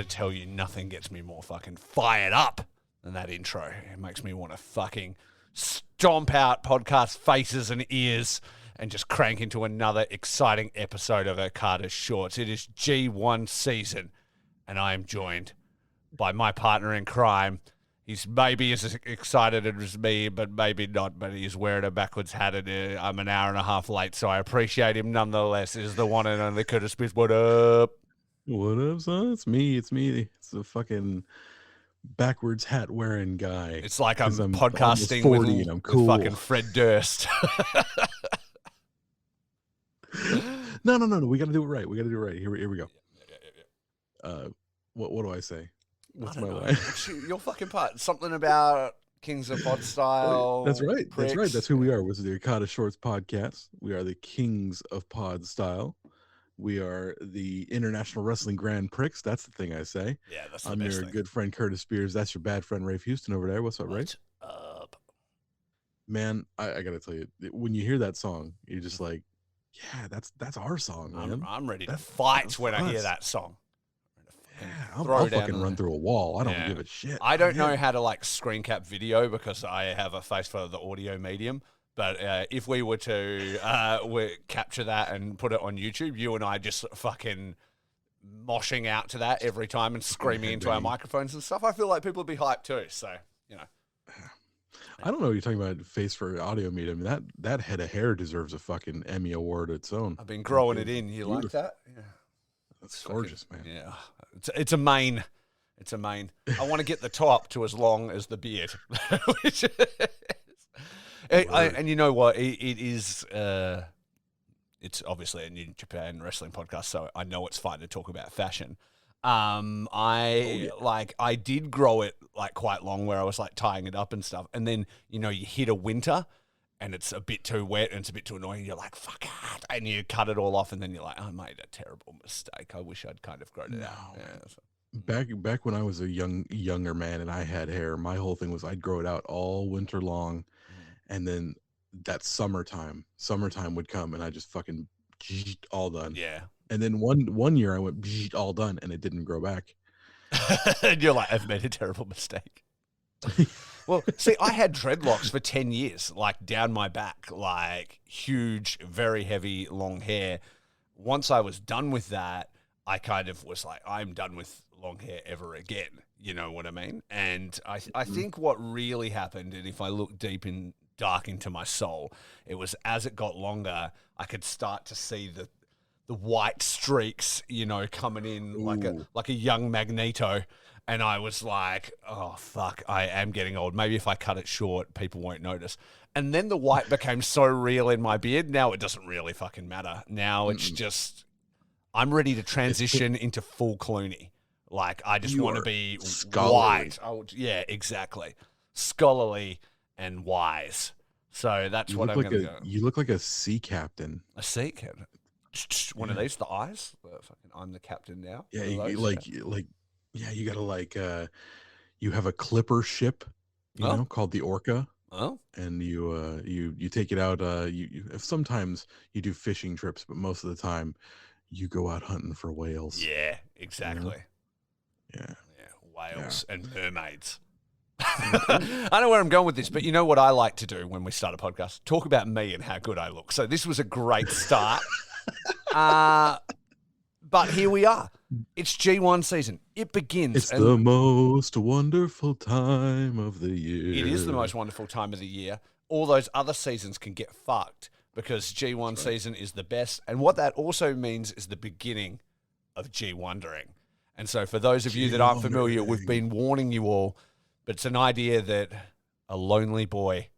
tell you, nothing gets me more fucking fired up than that intro. It makes me want to fucking stomp out podcast faces and ears and just crank into another exciting episode of Okada's Shorts. It is G1 season, and I am joined by my partner in crime. He's maybe as excited as me, but maybe not, but he's wearing a backwards hat, and I'm an hour and a half late, so I appreciate him nonetheless. Is the one and only Curtis Smith. What up? What up, son? It's me. It's the fucking backwards hat wearing guy. It's like I'm podcasting 40 with, and I'm cool. with fucking Fred Durst. No. We got to do it right. Here we go. What do I say? What's my line? Your fucking part. Something about Kings of Pod style. That's right. Pricks. That's right. That's who we are. This is the Okada Shorts podcast. We are the Kings of Pod style. We are the International Wrestling Grand Prix. That's the thing I say. Yeah, that's the I'm best your thing. good friend Curtis Spears. That's your bad friend Rafe Houston over there. What's up, Rafe? Up? Man, I gotta tell you, when you hear that song, you're just like, yeah, that's our song, man. I'm ready to fight when I hear that song. Yeah, I'll fucking run through a wall. I don't give a shit. I don't know how to like screen cap video because I have a face for the audio medium. But if we were to capture that and put it on YouTube, you and I just fucking moshing out to that every time and screaming into our microphones and stuff, I feel like people would be hyped too. So, you know. I don't know what you're talking about face for audio medium. That head of hair deserves a fucking Emmy award its own. I've been growing it in. You like that? Yeah. That's gorgeous, man. Yeah. It's a mane. It's a mane. I want to get the top to as long as the beard. Which and you know what? It is. It's obviously a New Japan wrestling podcast, so I know it's fine to talk about fashion. I did grow it like quite long, where I was like tying it up and stuff, and then you hit a winter, and it's a bit too wet and it's a bit too annoying. You're like, fuck it, and you cut it all off, and then you're like, I made a terrible mistake. I wish I'd kind of grown it out. Yeah, so. Back when I was a younger man and I had hair, my whole thing was I'd grow it out all winter long. And then that summertime would come and I just fucking all done. Yeah. And then one year I went all done and it didn't grow back. And you're like, I've made a terrible mistake. Well, see, I had dreadlocks for 10 years, like down my back, like huge, very heavy, long hair. Once I was done with that, I kind of was like, I'm done with long hair ever again. You know what I mean? And I think what really happened, and if I look dark into my soul, it was as it got longer, I could start to see the white streaks, coming in like a young Magneto. And I was like, oh, fuck, I am getting old. Maybe if I cut it short, people won't notice. And then the white became so real in my beard. Now it doesn't really fucking matter. Now it's just, I'm ready to transition into full Clooney. Like, I just want to be scholarly. white. Yeah, exactly. Scholarly and wise. So that's what I'm going to go. You look like a sea captain. A sea captain? One of these, the eyes? I'm the captain now. Yeah, you gotta you have a clipper ship, called the Orca. Oh. And you take it out. Sometimes you do fishing trips, but most of the time you go out hunting for whales. Yeah, exactly. Yeah, whales and mermaids. I know where I'm going with this, but you know what I like to do when we start a podcast? Talk about me and how good I look. So this was a great start. But here we are. It's G1 season. It begins. It's the most wonderful time of the year. It is the most wonderful time of the year. All those other seasons can get fucked because G1 season is the best. And what that also means is the beginning of G-Wondering. And so for those of you that aren't familiar, we've been warning you all, but it's an idea that a lonely boy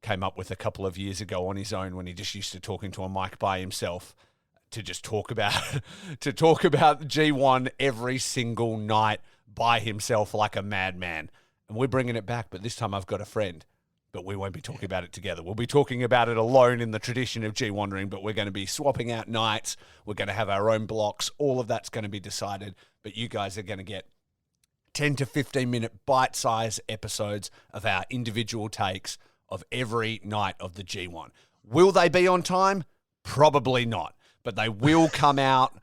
came up with a couple of years ago on his own when he just used to talk into a mic by himself to just talk about G1 every single night by himself like a madman. And we're bringing it back, but this time I've got a friend. But we won't be talking about it together. We'll be talking about it alone in the tradition of G-Wandering, but we're going to be swapping out nights. We're going to have our own blocks. All of that's going to be decided, but you guys are going to get 10 to 15-minute bite-sized episodes of our individual takes of every night of the G1. Will they be on time? Probably not, but they will come out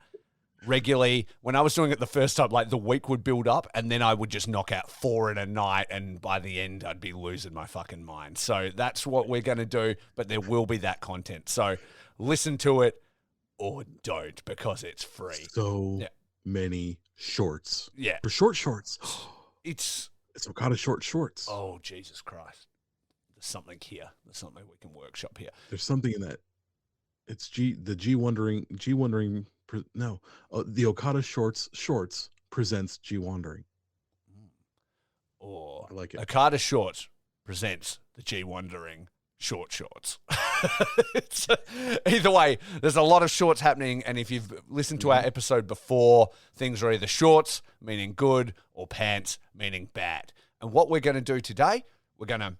regularly. When I was doing it the first time, like the week would build up and then I would just knock out 4 in a night. And by the end, I'd be losing my fucking mind. So that's what we're going to do. But there will be that content. So listen to it or don't because it's free. So many shorts. Yeah. For shorts. It's Okada shorts. Oh, Jesus Christ. There's something here. There's something we can workshop here. There's something in that. It's the Okada shorts presents G Wandering. Or I like it. Okada Shorts presents the G Wandering shorts. Either way, there's a lot of shorts happening, and if you've listened to our episode before, things are either shorts, meaning good, or pants, meaning bad. And what we're going to do today, we're going to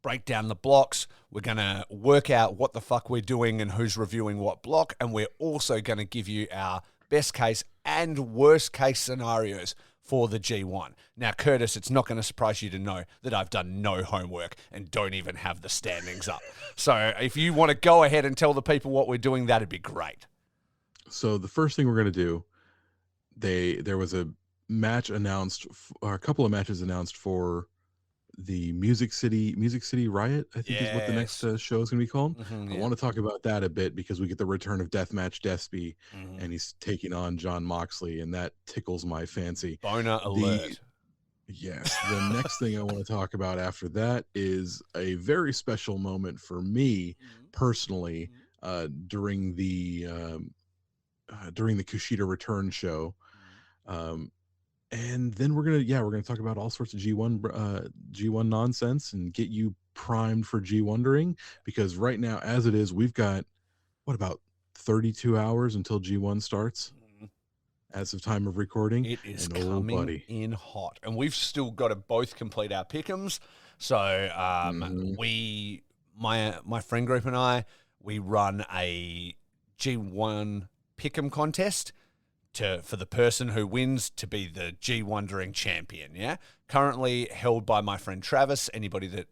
break down the blocks, we're going to work out what the fuck we're doing and who's reviewing what block, and we're also going to give you our best case and worst case scenarios for the G1. Now, Curtis, it's not going to surprise you to know that I've done no homework and don't even have the standings up. So if you want to go ahead and tell the people what we're doing, that'd be great. So the first thing we're going to do, there was a match announced, or a couple of matches announced for the Music City Riot, I think is what the next show is going to be called. I want to talk about that a bit because we get the return of Deathmatch Despy, and he's taking on John Moxley, and that tickles my fancy. Boner alert. Yes. The next thing I want to talk about after that is a very special moment for me personally during the Kushida return show. And then we're gonna talk about all sorts of G1 nonsense and get you primed for G Wondering, because right now, as it is, we've got about 32 hours until G1 starts as of time of recording. It is coming in hot, and we've still got to both complete our pick'ems. So my friend group and I, we run a G1 pick'em contest for the person who wins to be the G Wondering champion, yeah? Currently held by my friend Travis. Anybody that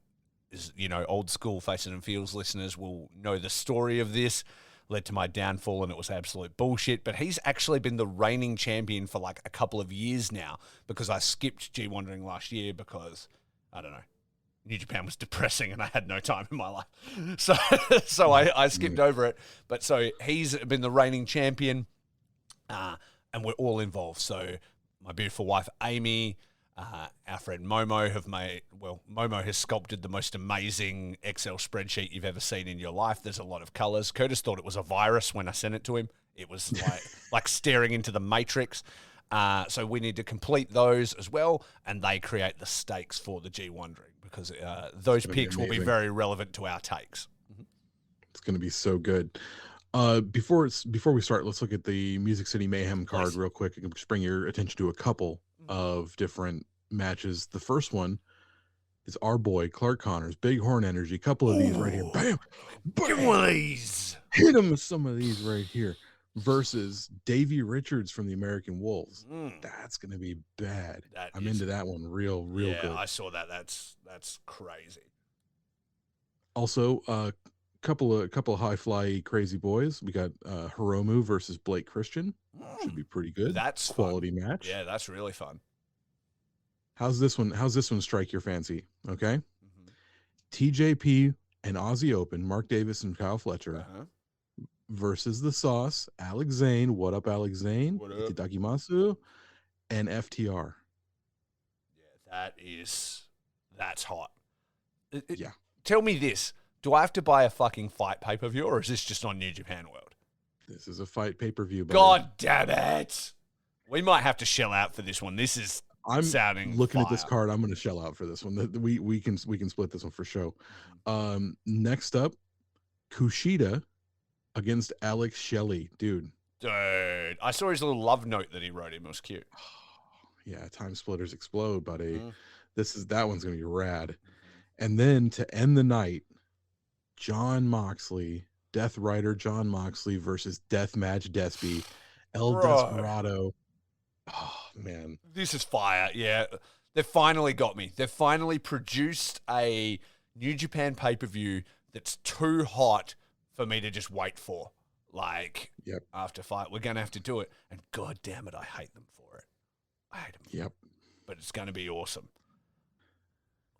is, old school Face It and Feels listeners will know the story of this. Led to my downfall, and it was absolute bullshit. But he's actually been the reigning champion for like a couple of years now, because I skipped G Wondering last year because, I don't know, New Japan was depressing and I had no time in my life. So I skipped over it. But so he's been the reigning champion. And we're all involved. So my beautiful wife, Amy, our friend Momo Momo has sculpted the most amazing Excel spreadsheet you've ever seen in your life. There's a lot of colors. Curtis thought it was a virus when I sent it to him. It was like staring into the Matrix. So we need to complete those as well, and they create the stakes for the G Wondering, because those picks will be very relevant to our takes. It's going to be so good. Before we start, let's look at the Music City Mayhem card real quick. I can just bring your attention to a couple of different matches. The first one is our boy Clark Connors, Big Horn Energy. Couple of these right here. Bam! Give one of these. Hit him with some of these right here. Versus Davey Richards from the American Wolves. That's gonna be bad. I'm into that one real good. Yeah, I saw that. That's crazy. Also, couple of high fly crazy boys. We got Hiromu versus Blake Christian. Should be pretty good. That's quality fun. match. Yeah, that's really fun. How's this one strike your fancy? Okay. TJP and Aussie Open, Mark Davis and Kyle Fletcher versus the Sauce, Alex Zane. What up, Alex Zane? Itakimasu and FTR. Yeah, that's hot. Yeah. Tell me this. Do I have to buy a fucking fight pay-per-view, or is this just on New Japan World? This is a fight pay-per-view. God damn it. We might have to shell out for this one. This is sounding looking fire. At this card. I'm going to shell out for this one. We can split this one for show. Next up, Kushida against Alex Shelley. Dude, I saw his little love note that he wrote him. It was cute. Yeah, Time Splitters Explode, buddy. That one's going to be rad. And then to end the night, John Moxley, Death Rider John Moxley versus Deathmatch Despy, El Desperado. Oh, man. This is fire. Yeah. They've finally got me. They've finally produced a New Japan pay-per-view that's too hot for me to just wait for. Like, Yep. after fight, we're going to have to do it. And God damn it, I hate them for it. I hate them. Yep. But it's going to be awesome.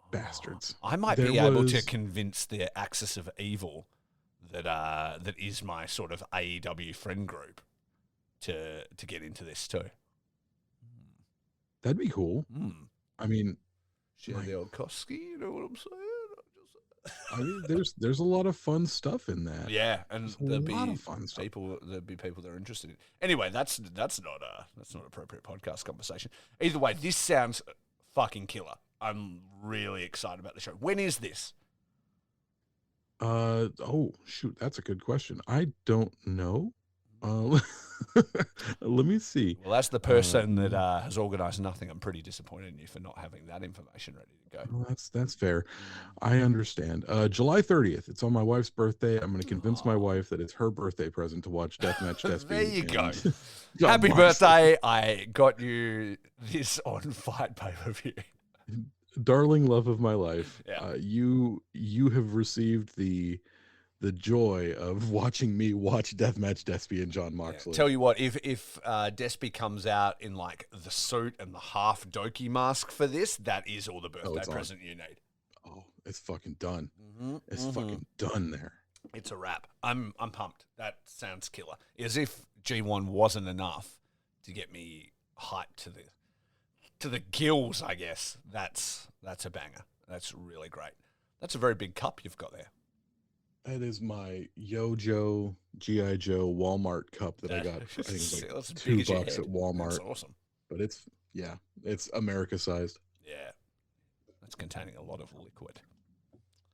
Bastards. I might There be able to was- convince the Axis of Evil that is my sort of AEW friend group to get into this too. That'd be cool. I mean, Share the old Koski, you know what I'm saying? I mean, there's a lot of fun stuff in that. Yeah, and There's there'll a lot be of fun stuff. there'll be people that are interested in. Anyway, that's not appropriate podcast conversation. Either way, this sounds fucking killer. I'm really excited about the show. When is this? Oh shoot, that's a good question. I don't know. Let me see. Well, as the person that has organised nothing, I'm pretty disappointed in you for not having that information ready to go. Well, that's fair. I understand. July 30th. It's on my wife's birthday. I'm going to convince my wife that it's her birthday present to watch Deathmatch Despy. There you go. John Happy Moxley. birthday. I got you this on Fight Pay-Per-View. Darling love of my life. Yeah. You have received the joy of watching me watch Deathmatch Despy and John Moxley. Tell you what, if Despy comes out in like the suit and the half Doki mask for this, that is all the birthday it's on. present you need. Oh, it's fucking done. It's fucking done there. It's a wrap. I'm pumped. That sounds killer. As if G1 wasn't enough to get me hyped to the gills, I guess. That's a banger. That's really great. That's a very big cup you've got there. That is my Yo-Joe G.I. Joe Walmart cup that I got. I think it's like That's as big as your $2 head. at Walmart. That's awesome. But it's America sized. Yeah. That's containing a lot of liquid.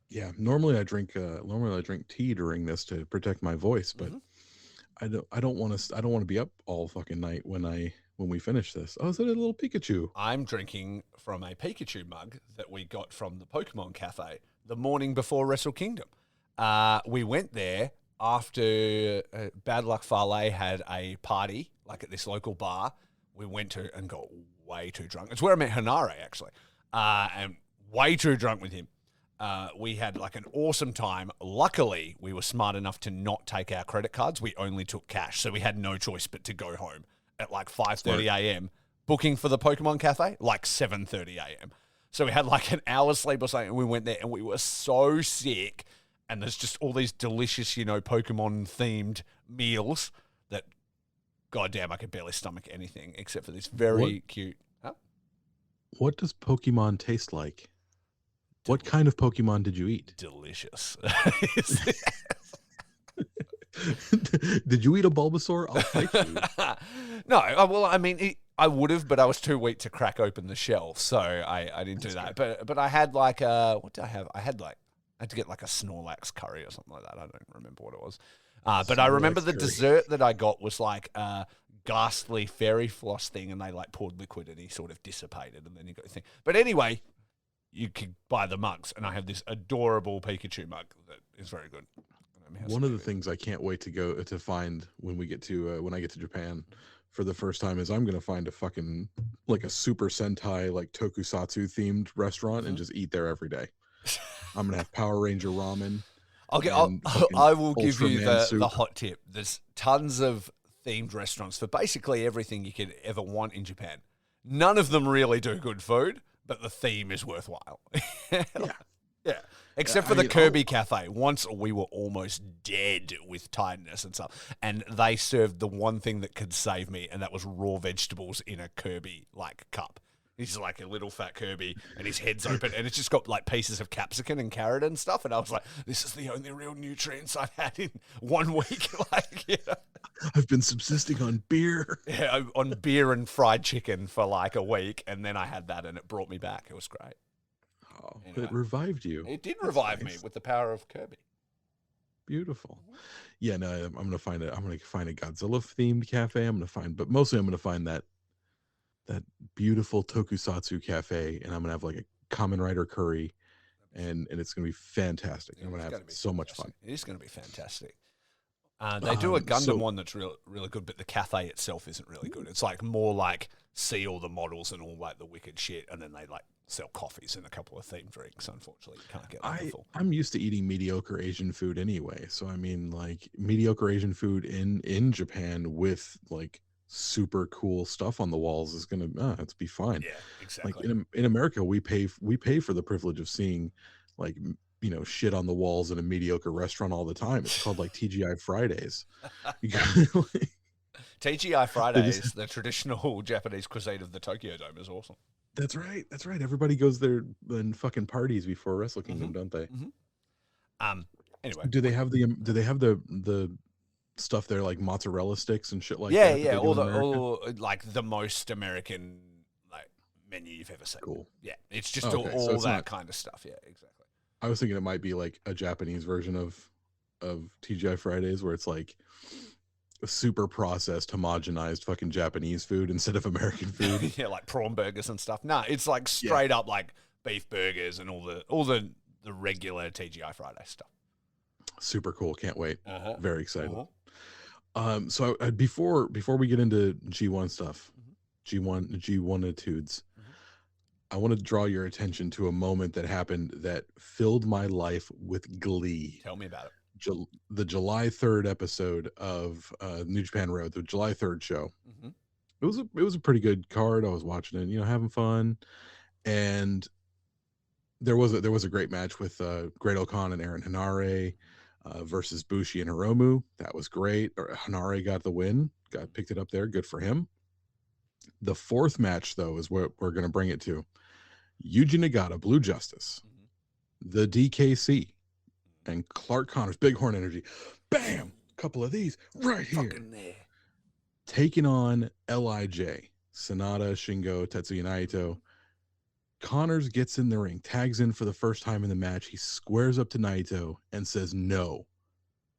Yeah, normally I drink tea during this to protect my voice, but I don't want to be up all fucking night when we finish this. Oh, is it a little Pikachu? I'm drinking from a Pikachu mug that we got from the Pokemon Cafe the morning before Wrestle Kingdom. We went there after Bad Luck Fale had a party, like at this local bar. We went to and got way too drunk. It's where I met Hanare, actually, and way too drunk with him. We had like an awesome time. Luckily, we were smart enough to not take our credit cards. We only took cash, so we had no choice but to go home at like 5:30 a.m. Booking for the Pokemon Cafe, like 7:30 a.m. So we had like an hour's sleep or something, and we went there, and we were so sick. And there's just all these delicious, Pokemon-themed meals that, goddamn, I could barely stomach anything except for this very cute. Huh? What does Pokemon taste like? What kind of Pokemon did you eat? Delicious. Did you eat a Bulbasaur? I'll fight you. No, well, I mean, I would have, but I was too weak to crack open the shell, so I didn't do that. But I had like what did I have? I had to get like a Snorlax curry or something like that. I don't remember what it was. But I remember the dessert that I got was like a ghastly fairy floss thing, and they like poured liquid and he sort of dissipated, and then you got the thing. But anyway, you could buy the mugs, and I have this adorable Pikachu mug that is very good. One of the things I can't wait to find when I get to Japan for the first time is I'm gonna find a fucking like a Super Sentai like Tokusatsu themed restaurant and just eat there every day. I'm gonna have Power Ranger ramen. I will give you Ultraman soup. the hot tip. There's tons of themed restaurants for basically everything you could ever want in Japan. None of them really do good food, but the theme is worthwhile. Yeah. Except for the Kirby Cafe. Once we were almost dead with tiredness and stuff, and they served the one thing that could save me, and that was raw vegetables in a Kirby like cup. He's like a little fat Kirby, and his head's open, and it's just got like pieces of capsicum and carrot and stuff. And I was like, "This is the only real nutrients I've had in 1 week." I've been subsisting on beer. Yeah, on beer and fried chicken for like a week, and then I had that, and it brought me back. It was great. Oh, anyway, it revived you. It did revive me with the power of Kirby. Beautiful. Yeah, no, I'm gonna find a Godzilla themed cafe. But mostly I'm gonna find that beautiful Tokusatsu cafe, and I'm gonna have like a Kamen Rider curry, and it's gonna be fantastic. I'm gonna have so much fun. It is gonna be fantastic. They do a Gundam one that's really good, but the cafe itself isn't really good. It's like more like see all the models and all like the wicked shit, and then they like sell coffees and a couple of themed drinks. Unfortunately, you can't get like a full. I'm used to eating mediocre Asian food anyway, so I mean, like mediocre Asian food in Japan with like super cool stuff on the walls is gonna it's be fine. Yeah, exactly. Like in America, we pay for the privilege of seeing like shit on the walls in a mediocre restaurant all the time. It's called like TGI Fridays. Like, TGI Fridays, the traditional Japanese cuisine of the Tokyo Dome, is awesome. That's right. That's right. Everybody goes there and fucking parties before Wrestle Kingdom, don't they? Anyway, do they have the stuff there like mozzarella sticks and shit like yeah, that? Yeah, all like the most American like menu you've ever seen. Cool. Yeah, it's just all that kind of stuff. Yeah, exactly. I was thinking it might be like a Japanese version of TGI Fridays where it's like a super processed, homogenized fucking Japanese food instead of American food. Yeah, like prawn burgers and stuff. No, it's like straight up like beef burgers and all the regular TGI Friday stuff. Super cool. Can't wait. Very excited. So before we get into G1 stuff, G1-itudes, I want to draw your attention to a moment that happened that filled my life with glee. Tell me about it. The July 3rd episode of New Japan Road, the July 3rd show. It was a pretty good card. I was watching it, having fun, and there was a great match with Great Okan and Aaron Hanare versus Bushi and Hiromu. That was great. Hanare got the win, picked it up there. Good for him. The fourth match, though, is what we're going to bring it to. Yuji Nagata, Blue Justice, the DKC, and Clark Connors, Bighorn Energy. Bam! Couple of these right here. Taking on LIJ, Sonata, Shingo, Tetsuya Naito. Connors gets in the ring, tags in for the first time in the match. He squares up to Naito and says, "No,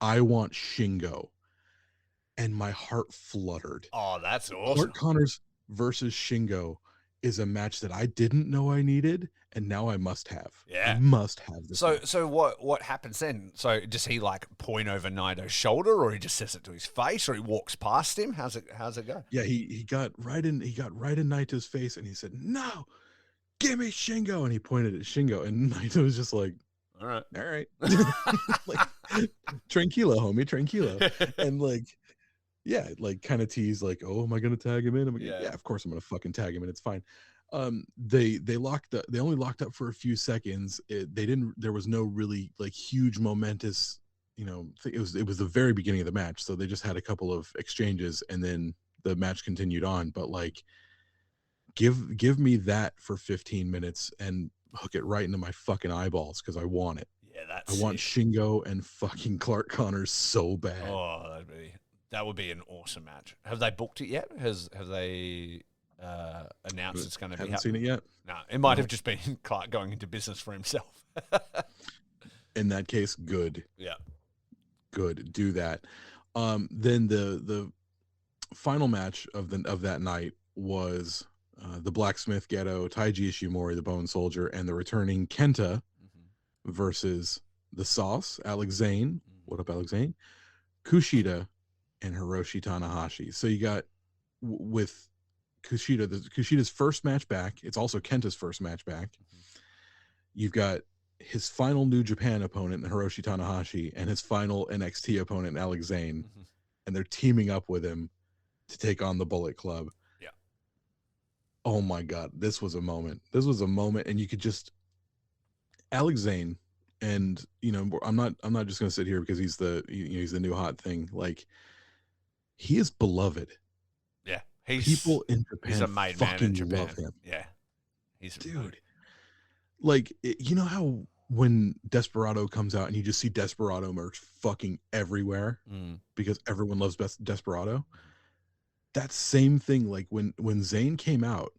I want Shingo." And my heart fluttered. Oh, that's awesome. Clark Connors versus Shingo is a match that I didn't know I needed, and now I must have. Yeah, I must have this. So what happens then? So does he like point over Naito's shoulder, or he just says it to his face, or he walks past him? How's it go? Yeah, he got right in Naito's face, and he said, "No, give me Shingo," and he pointed at Shingo, and Naito was just like, all right, like, tranquilo, homie, tranquilo, and like. Yeah, like kind of tease, like, "Oh, am I gonna tag him in?" Yeah, of course I'm gonna fucking tag him in. It's fine. They only locked up for a few seconds. There was no really like huge momentous, it was the very beginning of the match, so they just had a couple of exchanges and then the match continued on. But like, give me that for 15 minutes and hook it right into my fucking eyeballs because I want it. Yeah, I want Shingo and fucking Clark Connors so bad. Oh, that would be an awesome match. Have they booked it yet? Have they announced it's going to be happening? Haven't seen it yet. No, it might have just been Clark going into business for himself. In that case, good. Yeah. Good. Do that. Then the final match of that night was the Blacksmith Ghetto, Taiji Ishimori, the Bone Soldier, and the returning Kenta versus the Sauce, Alex Zane. What up, Alex Zane? Kushida and Hiroshi Tanahashi. So you got with Kushida, Kushida's first match back. It's also Kenta's first match back. You've got his final New Japan opponent, Hiroshi Tanahashi, and his final NXT opponent, Alex Zane. And they're teaming up with him to take on the Bullet Club. Yeah. Oh my God. This was a moment. And you could just Alex Zane, and I'm not just gonna sit here because he's the new hot thing. Like, he is beloved. Yeah, people in Japan. He's a made man in Japan. Love him. Yeah, he's dude. Like, you know how when Desperado comes out and you just see Desperado merch fucking everywhere because everyone loves Desperado. That same thing. Like when Zayn came out,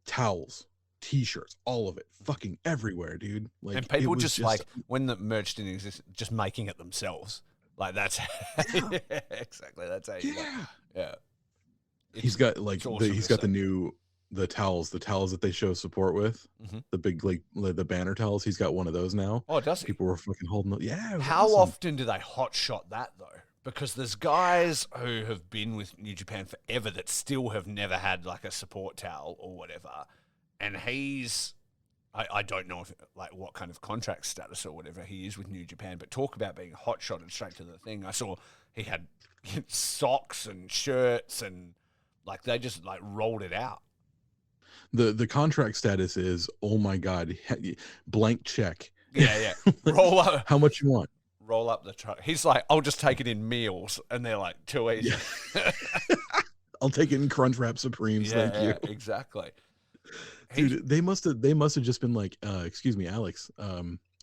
towels, T-shirts, all of it, fucking everywhere, dude. Like, and people just like when the merch didn't exist, just making it themselves. Like that's exactly that's how you yeah. He's got like the towels that they show support with, the big like the banner towels. He's got one of those now. Oh, does he? People were fucking holding. Yeah. How often do they hot shot that though? because there's guys who have been with New Japan forever that still have never had like a support towel or whatever, and I don't know if like what kind of contract status or whatever he is with New Japan, but talk about being hot shotted straight to the thing. I saw he had socks and shirts and like they just like rolled it out. The contract status is, oh my god, blank check. Yeah. Roll up. How much you want? Roll up the truck. He's like, I'll just take it in meals, and they're like, too easy. Yeah. I'll take it in Crunchwrap Supremes. Yeah, thank you. Exactly. Dude, they must have just been like, excuse me, Alex,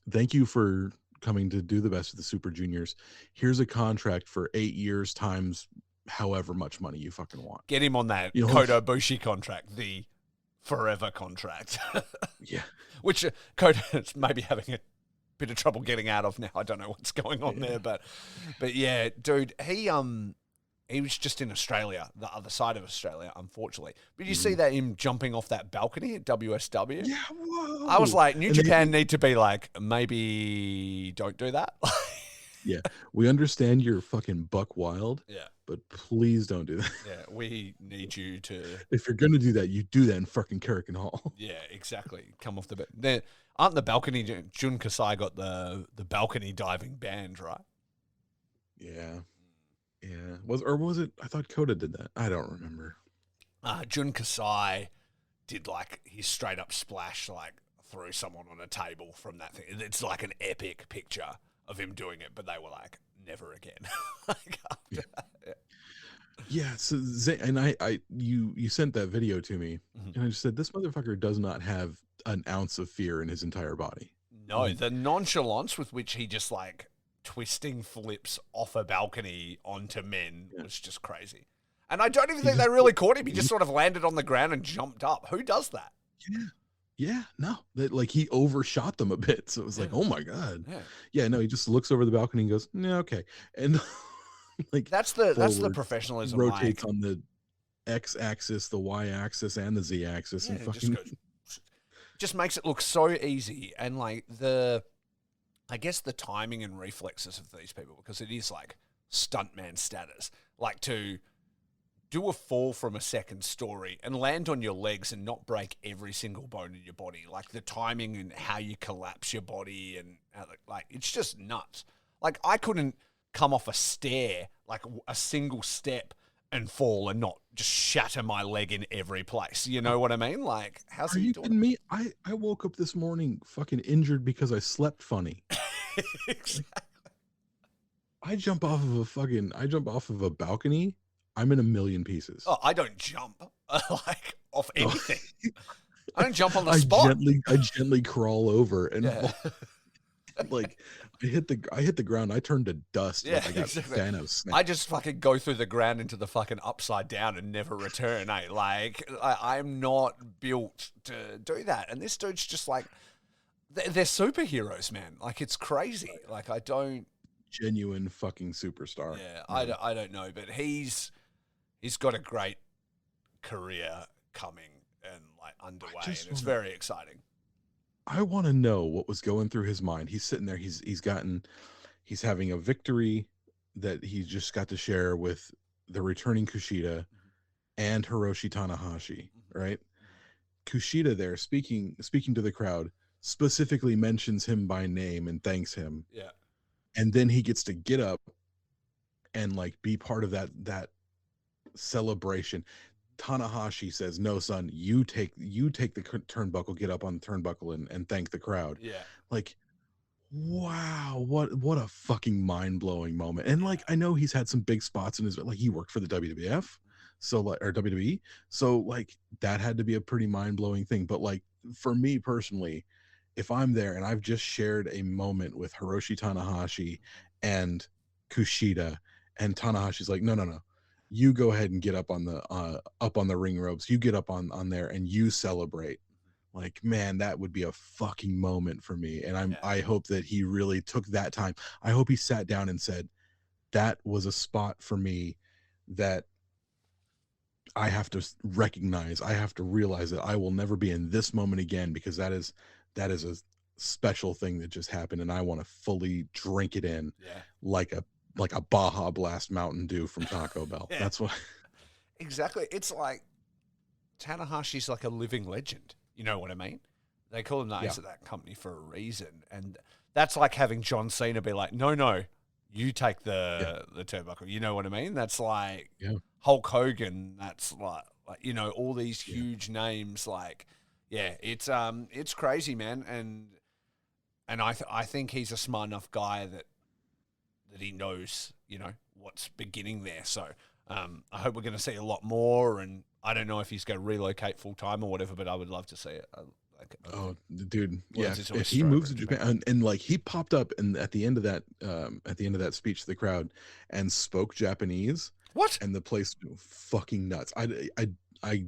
thank you for coming to do the best of the Super Juniors. Here's a contract for 8 years times however much money you fucking want. Get him on that Kota Ibushi contract, the forever contract. Yeah. Which Kota's maybe having a bit of trouble getting out of now. I don't know what's going on there, but yeah, dude, he was just in Australia, the other side of Australia, unfortunately. But you see that him jumping off that balcony at WSW? Yeah, whoa. I was like, New Japan need to be like, maybe don't do that. Yeah, we understand you're fucking buck wild. Yeah. But please don't do that. Yeah, we need you to... If you're going to do that, you do that in fucking Carrican Hall. Yeah, exactly. Come off the... Aren't the balcony... Jun Kasai got the balcony diving banned, right? Yeah. Yeah. Was it... I thought Kota did that. I don't remember. Jun Kasai did like his straight up splash, like threw someone on a table from that thing. It's like an epic picture of him doing it, but they were like, never again. Like, yeah. So and you sent that video to me, and I just said, this motherfucker does not have an ounce of fear in his entire body. No, the nonchalance with which he just like twisting flips off a balcony onto men was just crazy. And I don't even think they really caught him. He just sort of landed on the ground and jumped up. Who does that? Yeah. Yeah, no, that like he overshot them a bit, so it was like, oh my god, yeah, no, he just looks over the balcony and goes, no, okay, and like that's the professionalism. Rotates on the x-axis, the y-axis, and the z-axis, and fucking just makes it look so easy, and like I guess the timing and reflexes of these people, because it is like stuntman status, like to do a fall from a second story and land on your legs and not break every single bone in your body. Like the timing and how you collapse your body and like, it's just nuts. Like I couldn't come off a stair, like a single step and fall and not just shatter my leg in every place. You know what I mean? Like, how's he doing? Kidding me? I woke up this morning fucking injured because I slept funny. Exactly. I jump off of a balcony. I'm in a million pieces. Oh, I don't jump like off anything. I don't jump on the spot. I gently crawl over and like I hit the ground. I turn to dust. Yeah, like I got Thanos. I just fucking go through the ground into the fucking upside down and never return. Like I'm not built to do that. And this dude's just like, they're superheroes, man. Like it's crazy. Like I don't. Genuine fucking superstar. Yeah, I don't know, but he's got a great career coming and like underway, and it's very exciting. I want to know what was going through his mind. He's sitting there. He's having a victory that he just got to share with the returning Kushida and Hiroshi Tanahashi. Right? Kushida there speaking to the crowd, specifically mentions him by name and thanks him. Yeah. And then he gets to get up and like be part of that celebration. Tanahashi says, "No, son, you take the turnbuckle, get up on the turnbuckle and thank the crowd." Yeah. Like, wow, what a fucking mind-blowing moment. And like, I know he's had some big spots in his, like he worked for the WWF, so like, or WWE, so like that had to be a pretty mind-blowing thing. But like for me personally, if I'm there and I've just shared a moment with Hiroshi Tanahashi and Kushida, and Tanahashi's like, no, you go ahead and get up on the ring ropes. You get up on there and you celebrate. Like, man, that would be a fucking moment for me. And I hope that he really took that time. I hope he sat down and said, that was a spot for me that I have to recognize. I have to realize that I will never be in this moment again, because that is a special thing that just happened, and I want to fully drink it in like a like a Baja Blast Mountain Dew from Taco Bell. Yeah, That's what. exactly. It's like Tanahashi's like a living legend. You know what I mean? They call him the Yeah, ace of that company for a reason, and that's like having John Cena be like, "No, no, you take yeah, the turnbuckle." You know what I mean? That's like yeah, Hulk Hogan. That's like you know all these yeah. huge names. Like, yeah, it's crazy, man, and I think he's a smart enough guy that he knows, you know, what's beginning there. So I hope we're going to see a lot more. And I don't know if he's going to relocate full time or whatever, but I would love to see it. I Oh, think dude, yeah. words into If his he stroke moves in to Japan. Japan, and like he popped up and at the end of that speech to the crowd, and spoke Japanese, What? and the place went fucking nuts. I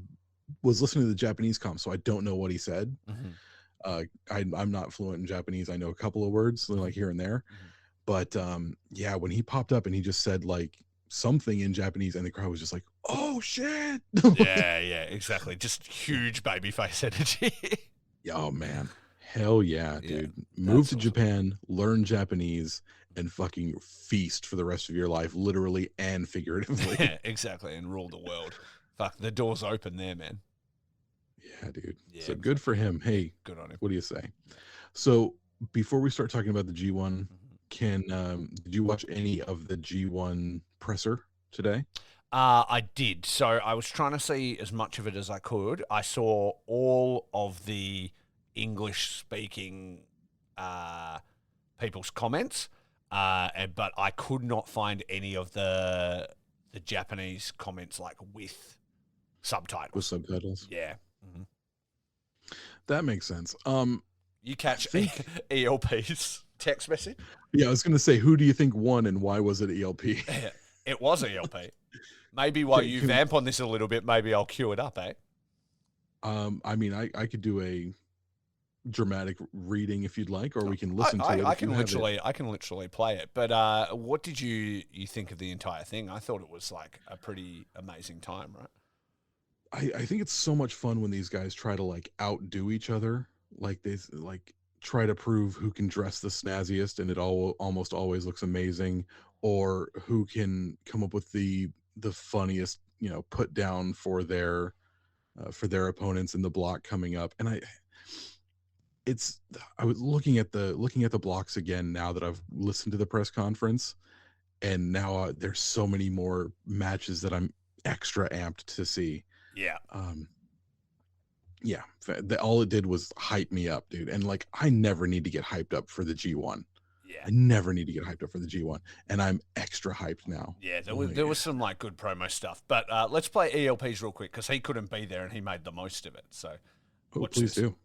was listening to the Japanese comp, so I don't know what he said. Mm-hmm. I'm not fluent in Japanese. I know a couple of words like here and there, Mm-hmm. but yeah, when he popped up and he just said like something in Japanese, and the crowd was just like, "Oh shit!" Yeah, yeah, exactly. Just Yeah. huge baby face energy. Oh man. Hell yeah, Yeah, dude. Move that's to awesome. Japan, learn Japanese, and fucking feast for the rest of your life, literally and figuratively. Yeah, exactly. And rule the world. Fuck, the door's open there, man. Yeah, dude. Yeah, So good for fucking, him. yeah, Hey, good on him. what do you say? So before we start talking about the G1, Mhm. did you watch any of the G1 presser today? I did. So I was trying to see as much of it as I could. I saw all of the English speaking uh, people's comments, but I could not find any of the Japanese comments like with With subtitles. subtitles? Yeah. hmm That makes sense. You I catch think ELP's text message? yeah, I was gonna say, who do you think won and why was it ELP? It was ELP. Maybe while can, you can vamp on this a little bit, maybe I'll cue it up, eh? I mean I could do a dramatic reading if you'd like, or we can listen to it I if you can have it. literally play it. But what did you think of the entire thing? I thought it was like a pretty amazing time, right? I think it's so much fun when these guys try to like outdo each other. Like they like try to prove who can dress the snazziest and it all almost always looks amazing, or who can come up with the funniest, you know, put down for their opponents in the block coming up. And it's I was looking at the blocks again now that I've listened to the press conference, and now there's so many more matches that I'm extra amped to see. Yeah, Um, yeah, all it did was hype me up, dude. And like, I never need to get hyped up for the G1. yeah, I never need to get hyped up for the G1, and I'm extra hyped now. yeah. There I'm was like, some like good promo stuff. But let's play ELPs real quick because he couldn't be there and he made the most of it. So oh, watch please this. do.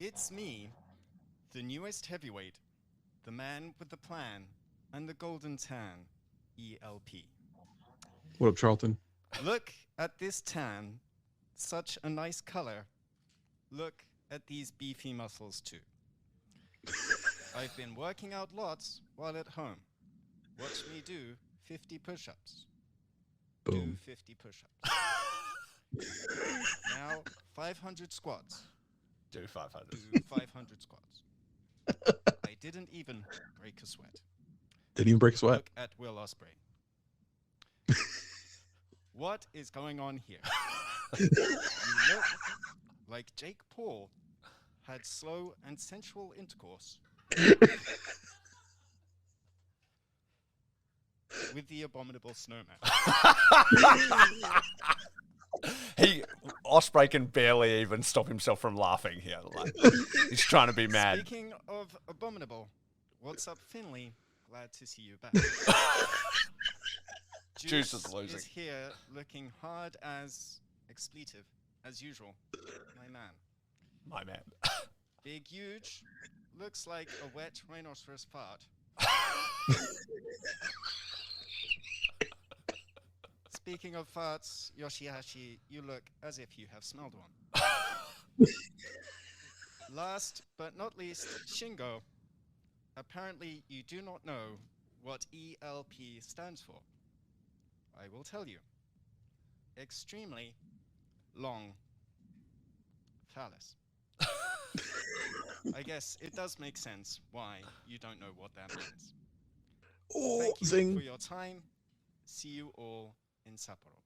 It's me, the newest heavyweight, the man with the plan, and the golden tan, ELP. What up, Charlton? Look at this tan, such a nice color. Look at these beefy muscles too. I've been working out lots while at home. Watch me do 50 push-ups. Do Boom. 50 push-ups. Now 500 squats. Do 500. Do 500 squats. I didn't even break a sweat. Didn't even break a sweat. Look at Will Ospreay. What is going on here? You look like Jake Paul had slow and sensual intercourse with the abominable snowman. Osprey can barely even stop himself from laughing here. Like, he's trying to be mad. Speaking of abominable, what's up, Finley? Glad to see you back. Juice is losing. Is here looking hard as expletive, as usual. My man. My man. Big, huge. Looks like a wet rhinoceros fart. Speaking of farts, Yoshihashi, you look as if you have smelled one. Last but not least, Shingo. Apparently, you do not know what ELP stands for. I will tell you. Extremely long phallus. I guess it does make sense why you don't know what that means. Oh, Thank you zing. for your time. See you all in Sapporo.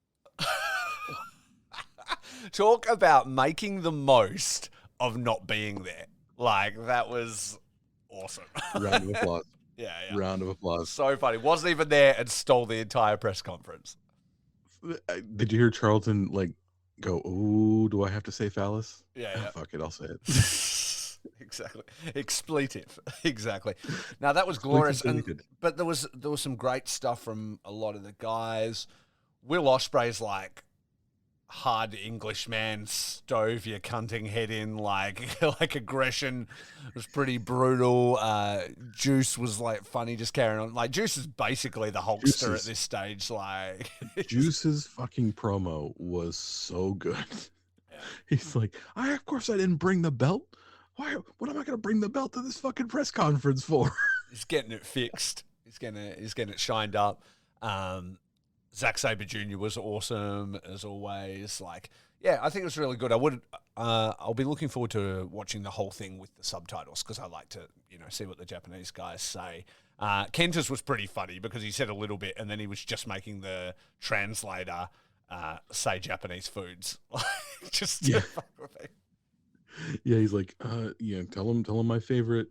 Talk about making the most of not being there. Like, that was awesome. Round of applause. Yeah. Round of applause. So funny. Wasn't even there and stole the entire press conference. Did you hear Charlton like go, "Ooh, do I have to say phallus?" Yeah. Fuck it, I'll say it. Exactly. Expletive. Exactly. Now that was Expletive glorious. And deleted. but there was some great stuff from a lot of the guys. Will Ospreay's like hard Englishman stove your cunting head in, like like aggression was pretty brutal. Juice was like funny, just carrying on. Like Juice is basically the Hulkster at this stage. Like Juice's fucking promo was so good. Yeah. He's like, of course I didn't bring the belt. Why? What am I gonna bring the belt to this fucking press conference for? He's getting it fixed. He's getting it shined up. Zack Sabre Jr. was awesome as always. Like, yeah, I think it was really good. I'll be looking forward to watching the whole thing with the subtitles because I like to, see what the Japanese guys say. Kenta's was pretty funny because he said a little bit and then he was just making the translator say Japanese foods, just to fuck with me. Yeah, he's like, tell him my favorite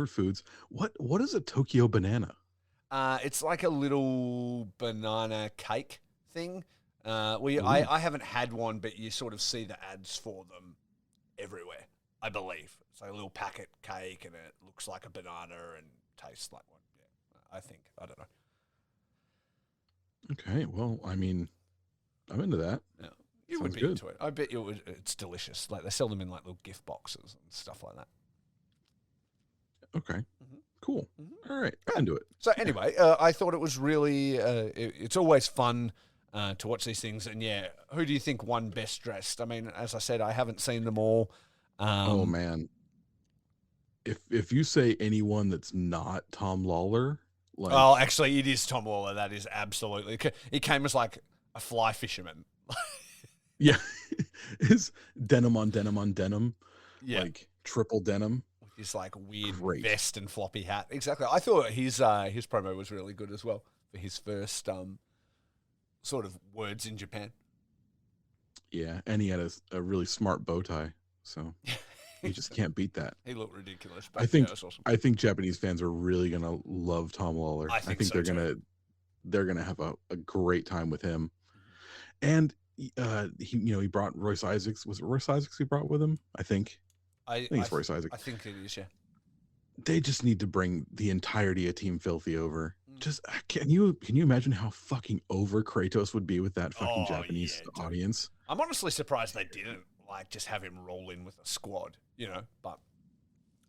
foods. What is a Tokyo banana? It's like a little banana cake thing. I haven't had one, but you sort of see the ads for them everywhere, I believe. It's like a little packet cake, and it looks like a banana and tastes like one. Yeah, I think. I don't know. Okay, well, I mean, I'm into that. Yeah. You would be into it. I bet you it's delicious. Like they sell them in like little gift boxes and stuff like that. Okay. Cool. All right. I'm into it. So anyway, I thought it was really, it's always fun to watch these things. And yeah, who do you think won best dressed? I mean, as I said, I haven't seen them all. Oh man. If you say anyone that's not Tom Lawler, like oh, actually, it is Tom Lawler. That is absolutely. He came as like a fly fisherman. Yeah, his denim on denim on denim, like triple denim. His like weird vest and floppy hat. Exactly. I thought his promo was really good as well for his first sort of words in Japan. Yeah, and he had a really smart bow tie, so you just can't beat that. He looked ridiculous. But I think Japanese fans are really gonna love Tom Lawler. I think so they're gonna have a great time with him. And he brought Royce Isaacs. Was it Royce Isaacs he brought with him? I think it's Royce Isaacs. I think it is, yeah. They just need to bring the entirety of Team Filthy over. Just can you imagine how fucking over Kratos would be with that fucking Japanese audience? I'm honestly surprised they didn't like just have him roll in with a squad, But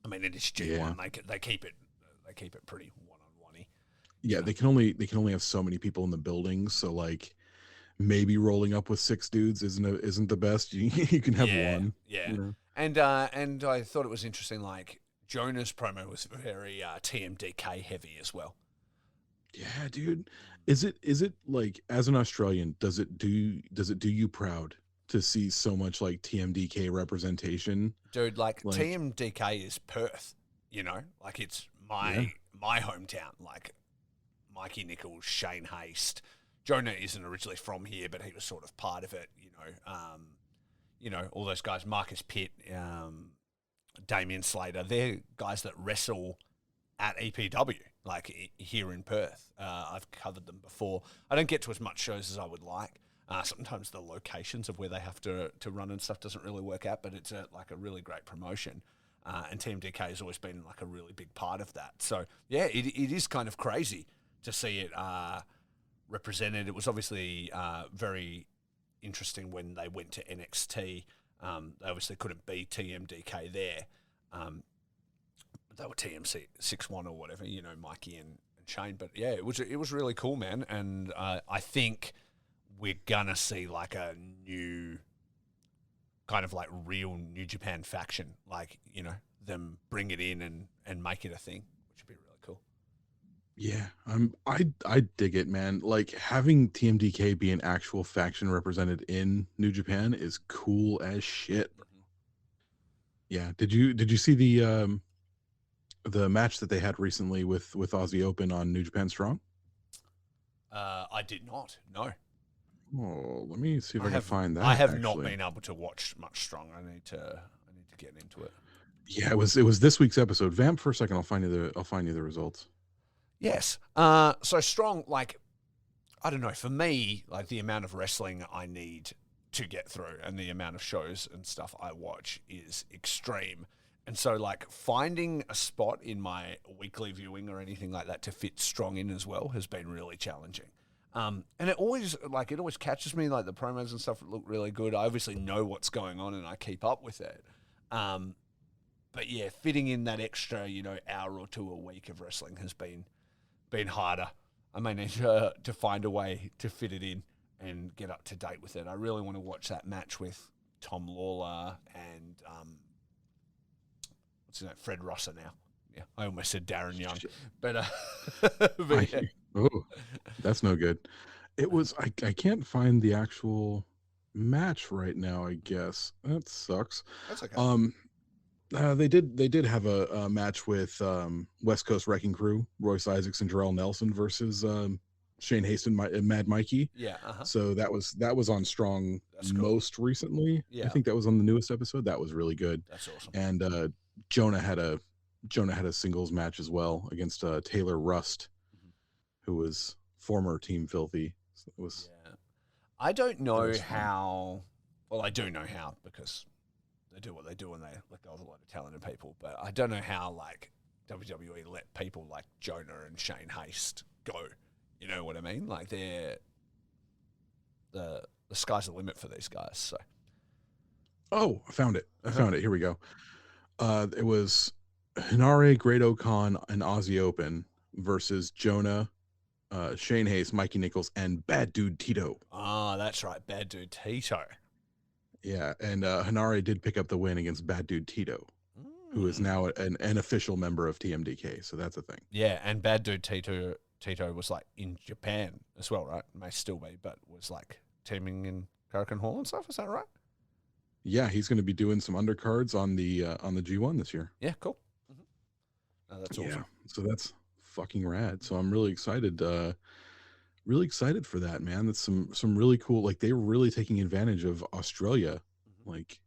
I mean, it is G1. Yeah. They keep it pretty one-on-one-y. Yeah, they can only have so many people in the building, so like maybe rolling up with 6 dudes isn't the best. You can have one. Yeah. And I thought it was interesting. Like Jonah's promo was very TMDK heavy as well. Yeah, dude. Is it like, as an Australian, does it do you proud to see so much like TMDK representation? Dude, like TMDK is Perth. Like it's my hometown. Like Mikey Nichols, Shane Haste. Jonah isn't originally from here, but he was sort of part of it, all those guys, Marcus Pitt, Damien Slater, they're guys that wrestle at EPW, like here in Perth. I've covered them before. I don't get to as much shows as I would like. Sometimes the locations of where they have to run and stuff doesn't really work out, but it's like a really great promotion. And Team DK has always been like a really big part of that. So yeah, it is kind of crazy to see it represented. It was obviously very interesting when they went to NXT. They obviously couldn't be TMDK there. They were TMC 6-1 or whatever, Mikey and Shane. But yeah, it was really cool, man. And I think we're gonna see like a new kind of like real New Japan faction, like them bring it in and make it a thing, which would be really cool. Yeah, I dig it, man. Like having TMDK be an actual faction represented in New Japan is cool as shit. Yeah. Did you see the match that they had recently with Aussie Open on New Japan Strong? I did not. No, Oh, let me see if I can find I that. have not Actually, been able to watch much Strong. I need to get into it. yeah, it was this week's episode. Vamp for a second. I'll find you the results. Yes. So Strong, like, I don't know. For me, like, the amount of wrestling I need to get through and the amount of shows and stuff I watch is extreme. And so, like, finding a spot in my weekly viewing or anything like that to fit Strong in as well has been really challenging. And it always catches me, like, the promos and stuff look really good. I obviously know what's going on and I keep up with it. But yeah, fitting in that extra, hour or two a week of wrestling has been harder. I may need to find a way to fit it in and get up to date with it. I really want to watch that match with Tom Lawler and what's his name, Fred Rosser now. Yeah, I almost said Darren Young, but yeah. Oh, that's no good. It was I can't find the actual match right now. I guess that sucks. That's okay. They did have a match with West Coast Wrecking Crew, Royce Isaacs and Jarrell Nelson versus Shane Haston and Mad Mikey. Yeah. So that was on Strong That's cool. most recently. Yeah. I think that was on the newest episode. That was really good. That's awesome. And Jonah had a singles match as well against Taylor Rust, who was former Team Filthy. So it was. Yeah. I don't know how. Well, I do know how because they do what they do and they let go of a lot of talented people. But I don't know how, like, WWE let people like Jonah and Shane Haste go. You know what I mean? Like, they're the sky's the limit for these guys. So. Oh, I found it. Here we go. It was Hinare, Great Okan, and Aussie Open versus Jonah, Shane Hayes, Mikey Nichols, and Bad Dude Tito. Ah, that's right, Bad Dude Tito. Yeah, and Hinare did pick up the win against Bad Dude Tito, who is now an official member of TMDK. So that's a thing. Yeah, and Bad Dude Tito was like in Japan as well, right? May still be, but was like teaming in Korakuen Hall and stuff. Is that right? Yeah, he's going to be doing some undercards on the G1 this year. Yeah, cool. Mm-hmm. That's awesome. Yeah, so that's fucking rad. So I'm really excited. Really excited for that, man. That's some really cool. Like, they were really taking advantage of Australia, like,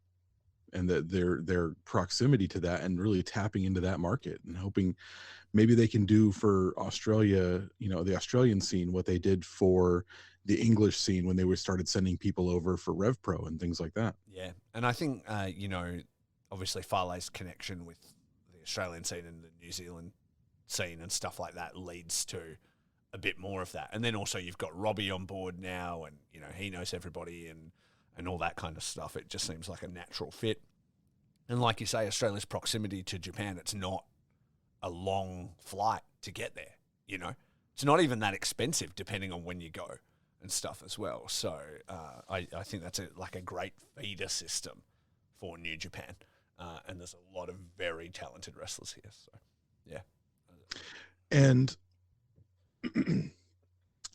and that their proximity to that, and really tapping into that market, and hoping maybe they can do for Australia, the Australian scene, what they did for the English scene when they started sending people over for Rev Pro and things like that. Yeah, and I think obviously Farley's connection with the Australian scene and the New Zealand scene and stuff like that leads to a bit more of that. And then also you've got Robbie on board now, and he knows everybody and all that kind of stuff. It just seems like a natural fit. And like you say, Australia's proximity to Japan, it's not a long flight to get there. It's not even that expensive depending on when you go and stuff as well. So I think that's a great feeder system for New Japan. And there's a lot of very talented wrestlers here. So, yeah. And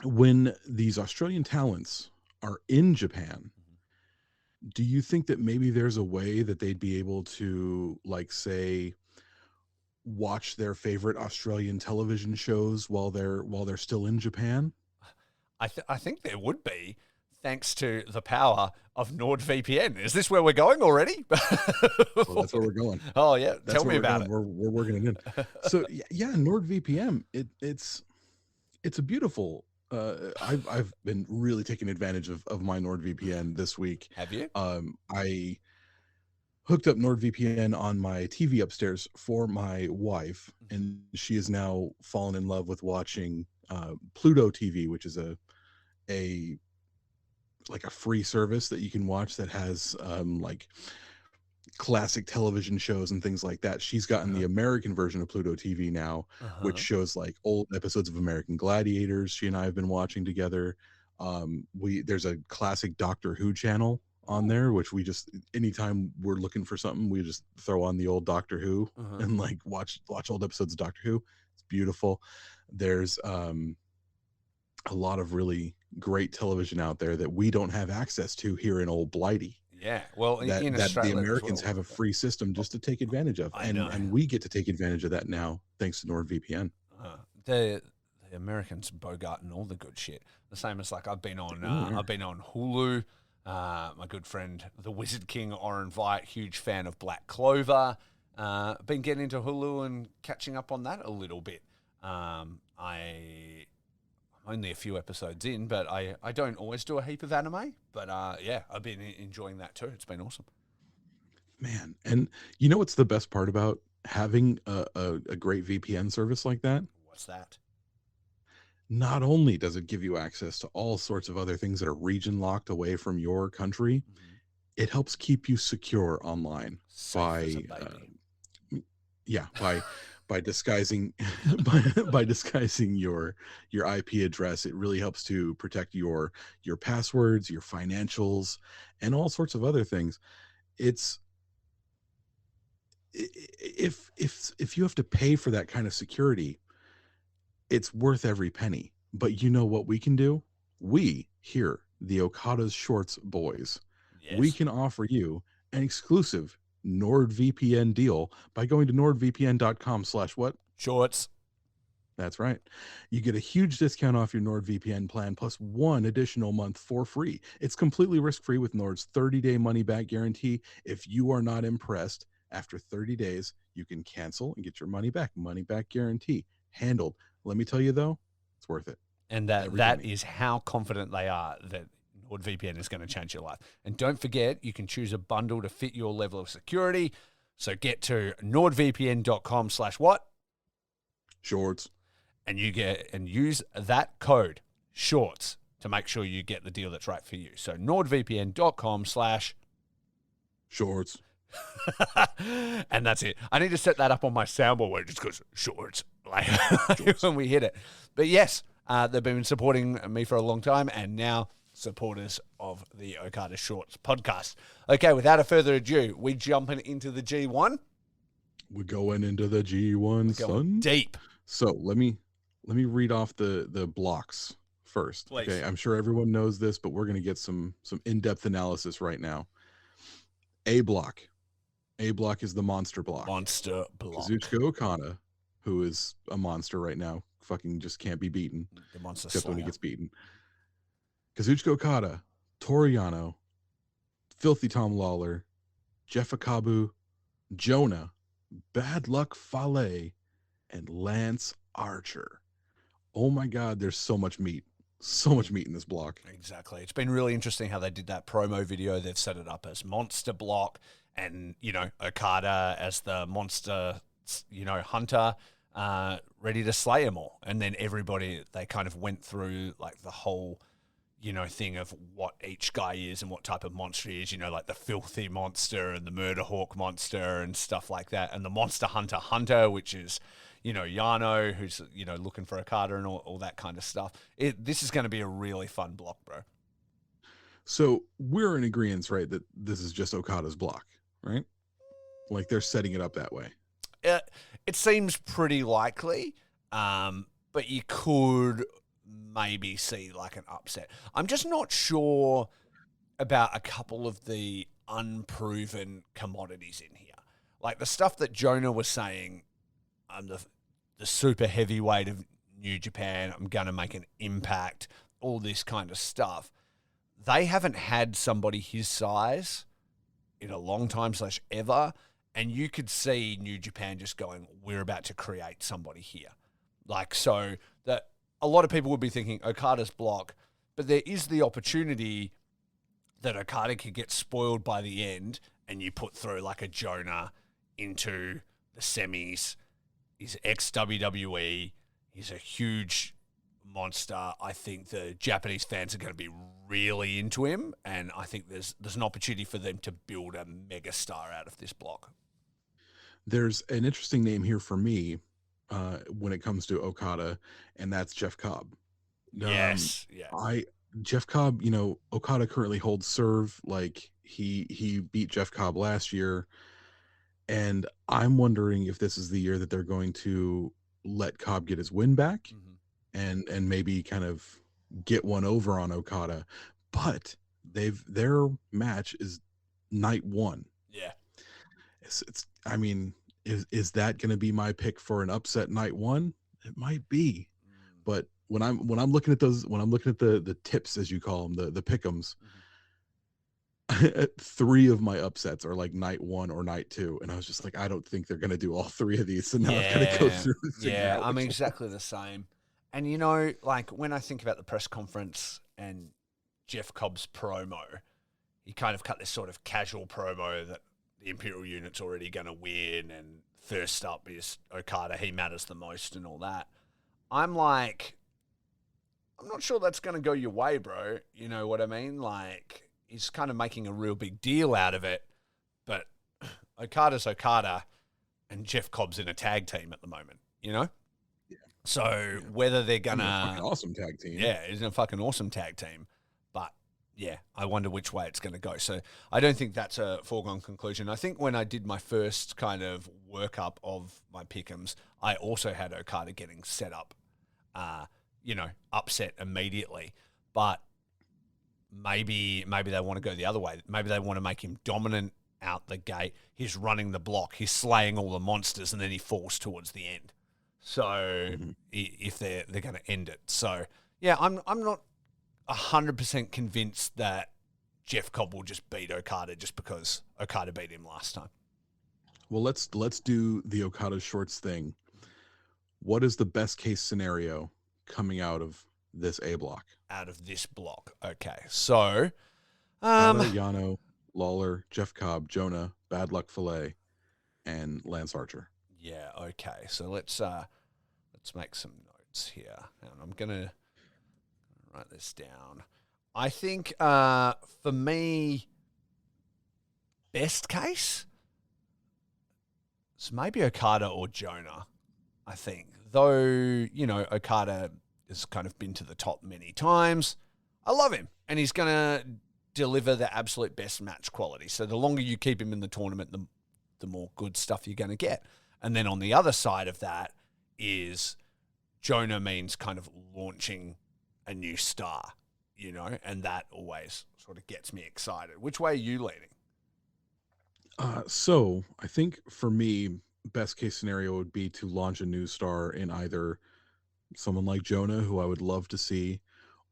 when these Australian talents are in Japan, do you think that maybe there's a way that they'd be able to, like, say, watch their favorite Australian television shows while they're still in Japan? I think there would be, thanks to the power of NordVPN. Is this where we're going already? Well, that's where we're going. Oh yeah, tell me about it. We're working it in. So yeah, NordVPN. It's a beautiful. I've been really taking advantage of my NordVPN this week. Have you? I hooked up NordVPN on my TV upstairs for my wife, and she is now fallen in love with watching Pluto TV, which is a free service that you can watch that has like classic television shows and things like that. She's gotten the American version of Pluto TV now, which shows like old episodes of American Gladiators. She and I have been watching together. There's a classic Doctor Who channel on there, which we just, anytime we're looking for something, we just throw on the old Doctor Who and like watch old episodes of Doctor Who. It's beautiful. There's a lot of really great television out there that we don't have access to here in old Blighty. Yeah. Well, that in that the Australia as Americans well. have a free system just to take advantage of, I and know. we get to take advantage of that now thanks to NordVPN. The Americans bogart and all the good shit. The same as like I've been on Hulu. My good friend, the Wizard King Oren Vite, huge fan of Black Clover. Been getting into Hulu and catching up on that a little bit. I'm only a few episodes in, but I don't always do a heap of anime. But yeah, I've been enjoying that too. It's been awesome. Man, and you know what's the best part about having a great VPN service like that? What's that? Not only does it give you access to all sorts of other things that are region locked away from your country, it helps keep you secure online Safe as a baby. by disguising by disguising your IP address. It really helps to protect your passwords, your financials, and all sorts of other things. It's if you have to pay for that kind of security, it's worth every penny. But you know what we can do? We here, the Okada's Shorts boys, we can offer you an exclusive NordVPN deal by going to nordvpn.com/what? Shorts. That's right. You get a huge discount off your NordVPN plan plus 1 additional month for free. It's completely risk-free with Nord's 30-day money-back guarantee. If you are not impressed, after 30 days, you can cancel and get your money back. Money-back guarantee. Handled. Let me tell you, though, it's worth it. And that is how confident they are that NordVPN is going to change your life. And don't forget, you can choose a bundle to fit your level of security. So get to nordvpn.com/what? Shorts. And use that code shorts to make sure you get the deal that's right for you. So nordvpn.com/shorts. And that's it. I need to set that up on my soundboard where it just goes shorts like when we hit it. But yes, they've been supporting me for a long time and now supporters of the Okada Shorts podcast. Okay, without a further ado, we jumping into the G1. We're going into the G1, son. Deep. So let me read off the blocks first. Please. Okay, I'm sure everyone knows this, but we're going to get some in-depth analysis right now. A block. A block is the monster block. Monster block. Kazuchika Okada, who is a monster right now, fucking just can't be beaten. The monster except slayer. when he gets beaten. Kazuchika Okada, Toru Yano, Filthy Tom Lawler, Jeff Akabu, Jonah, Bad Luck Fale, and Lance Archer. Oh my God, there's so much meat. So much meat in this block. Exactly. It's been really interesting how they did that promo video. They've set it up as monster block and, Okada as the monster, hunter, ready to slay them all. And then everybody, they kind of went through like the whole, thing of what each guy is and what type of monster he is, like the filthy monster and the murder hawk monster and stuff like that. And the monster hunter, which is, Yano, who's, looking for Okada and all that kind of stuff. This is going to be a really fun block, bro. So we're in agreement, right, that this is just Okada's block, right? Like they're setting it up that way. It seems pretty likely, but you could maybe see like an upset. I'm just not sure about a couple of the unproven commodities in here. Like the stuff that Jonah was saying, I'm the super heavyweight of New Japan, I'm going to make an impact, all this kind of stuff. They haven't had somebody his size in a long time / ever, and you could see New Japan just going, we're about to create somebody here. Like, so that a lot of people would be thinking Okada's block, but there is the opportunity that Okada could get spoiled by the end and you put through like a Jonah into the semis. He's ex-WWE. He's a huge monster. I think the Japanese fans are going to be really into him, and I think there's an opportunity for them to build a megastar out of this block. There's an interesting name here for me when it comes to Okada, and that's Jeff Cobb. Yes, Jeff Cobb, Okada currently holds serve. Like he beat Jeff Cobb last year, and I'm wondering if this is the year that they're going to let Cobb get his win back, and maybe kind of get one over on Okada. But their match is night one. Yeah. It's I mean, is that going to be my pick for an upset night one? It might be, Mm. but when I'm looking at those, when I'm looking at the tips, as you call them, the pick'ems, Mhm. 3 of my upsets are like night one or night two, and I was just like, I don't think they're going to do all 3 of these. So now I've got to go Yeah. through and figure Yeah. out I'm which exactly the same. And, you know, like when I think about the press conference and Jeff Cobb's promo, he kind of cut this sort of casual promo that the Imperial unit's already going to win and first up is Okada, he matters the most and all that. I'm like, I'm not sure that's going to go your way, bro. You know what I mean? Like, he's kind of making a real big deal out of it, but Okada's Okada and Jeff Cobb's in a tag team at the moment, you know? Yeah. So Yeah. whether they're I going mean, a fucking to, awesome tag team. yeah, it's a fucking awesome tag team. But yeah, I wonder which way it's going to go. So I don't think that's a foregone conclusion. I think when I did my first kind of workup of my pick'ems, I also had Okada getting set up, you know, upset immediately. But maybe they want to go the other way. Maybe they want to make him dominant out the gate. He's running the block. He's slaying all the monsters, and then he falls towards the end. So if they're going to end it, so yeah, I'm not 100% convinced that Jeff Cobb will just beat Okada just because Okada beat him last time. Well, let's do the Okada Shorts thing. What is the best case scenario coming out of this A block? Out of this block, okay. So, Okada, Yano, Lawler, Jeff Cobb, Jonah, Bad Luck Fale, and Lance Archer. Yeah, okay. So let's make some notes here. And I'm gonna write this down. I think for me, best case, it's maybe Okada or Jonah. I think, though, you know, Okada has kind of been to the top many times. I love him, and he's gonna deliver the absolute best match quality. So the longer you keep him in the tournament, the more good stuff you're going to get. And then on the other side of that is Jonah means kind of launching a new star, you know, and that always sort of gets me excited. Which way are you leaning? So I think for me, best case scenario would be to launch a new star in either someone like Jonah, who I would love to see,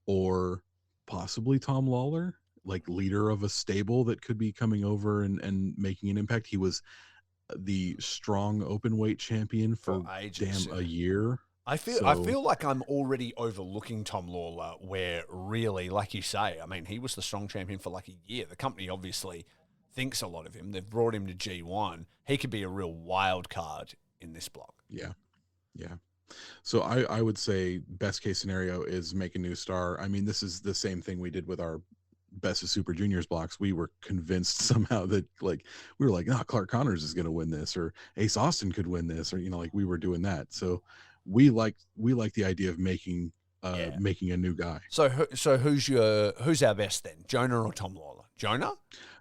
or possibly Tom Lawler, like leader of a stable that could be coming over and making an impact. He was the strong open weight champion for ages, a year. I feel like I'm already overlooking Tom Lawler, where really, like you say, I mean, he was the strong champion for like a year. The company obviously thinks a lot of him. They've brought him to G1. He could be a real wild card in this block. Yeah. So I would say best case scenario is make a new star. I mean, this is the same thing we did with our Best of Super Juniors blocks. We were convinced somehow that we were like, Clark Connors is going to win this, or Ace Austin could win this, or like we were doing that. So we like the idea of making a new guy. So who's our best then? Jonah or Tom Lawler? Jonah?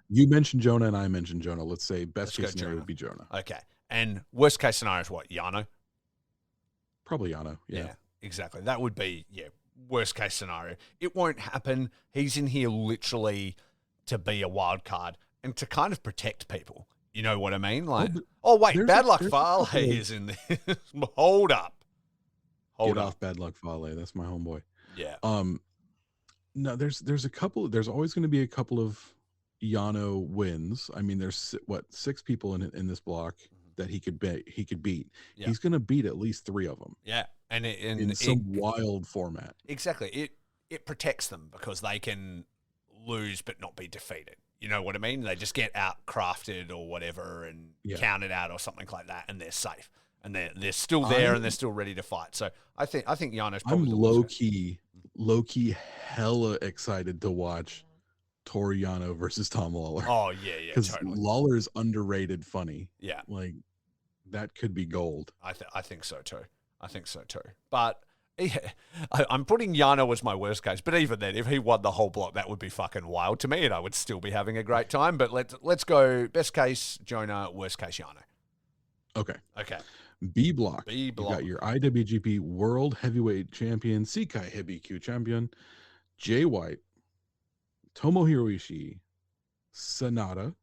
You mentioned Jonah and I mentioned Jonah. Let's say best case scenario would be Jonah. Okay. And worst case scenario is what? Yano? Probably Yano. Yeah, exactly. That would be, worst case scenario. It won't happen. He's in here literally to be a wild card and to kind of protect people. You know what I mean? Like, wait, Bad Luck Fale is in this. Hold up. Get off Bad Luck Fale. That's my homeboy. Yeah. No, there's a couple. There's always going to be a couple of Yano wins. I mean, there's 6 people in this block that he could beat. Yeah. He's going to beat at least 3 of them. Yeah, and in some wild format. Exactly. It protects them because they can lose but not be defeated. You know what I mean? They just get out crafted or whatever and counted out or something like that, and they're safe. And they're still there and they're still ready to fight. So I think Yano's probably low key hella excited to watch Toru Yano versus Tom Lawler. Oh yeah, because totally. Lawler's underrated funny. Yeah, like that could be gold. I think so too. But I'm putting Yano as my worst case. But even then, if he won the whole block, that would be fucking wild to me, and I would still be having a great time. But let's go best case Jonah, worst case Yano. Okay. B block. You got your IWGP World Heavyweight Champion, Sekai Hibiki champion, Jay White, Tomohiro Ishii, Sanada,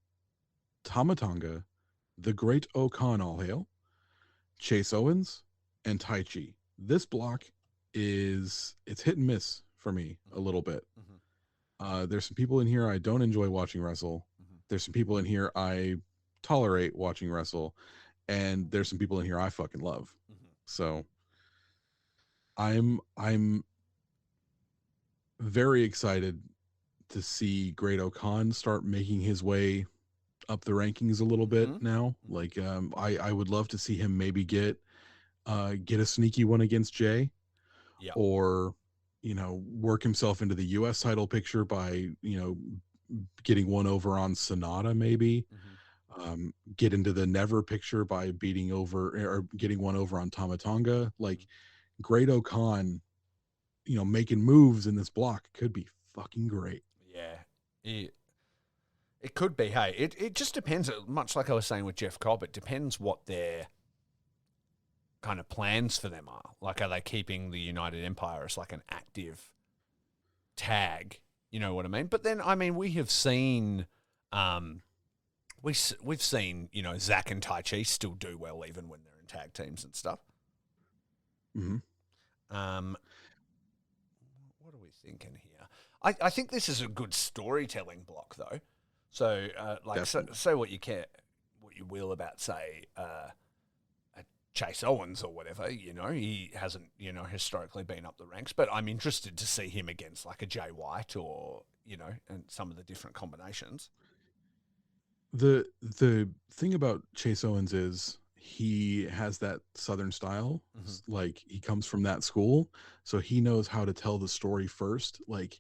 Tama Tonga, the Great Okan All Hail, Chase Owens, and Tai Chi. This block it's hit and miss for me a little bit. There's some people in here I don't enjoy watching wrestle. There's some people in here I tolerate watching wrestle, and there's some people in here I fucking love. So I'm very excited to see Great Okan start making his way up the rankings a little bit now. Like I would love to see him maybe get a sneaky one against Jay, or work himself into the US title picture by getting one over on Sonata, maybe get into the Never picture by beating over or getting one over on Tama Tonga. Like Great Okan, making moves in this block could be fucking great. Yeah. It could be. Hey, it just depends. Much like I was saying with Jeff Cobb, it depends what their kind of plans for them are. Like, are they keeping the United Empire as like an active tag? You know what I mean? But then, I mean, we have seen, we've seen, Zach and Tai Chi still do well even when they're in tag teams and stuff. Mm-hmm. What are we thinking here? I think this is a good storytelling block, though. So, say what you will about, say, Chase Owens or whatever. He hasn't, historically been up the ranks, but I'm interested to see him against like a Jay White or, and some of the different combinations. The thing about Chase Owens is he has that Southern style. Like he comes from that school, so he knows how to tell the story first. Like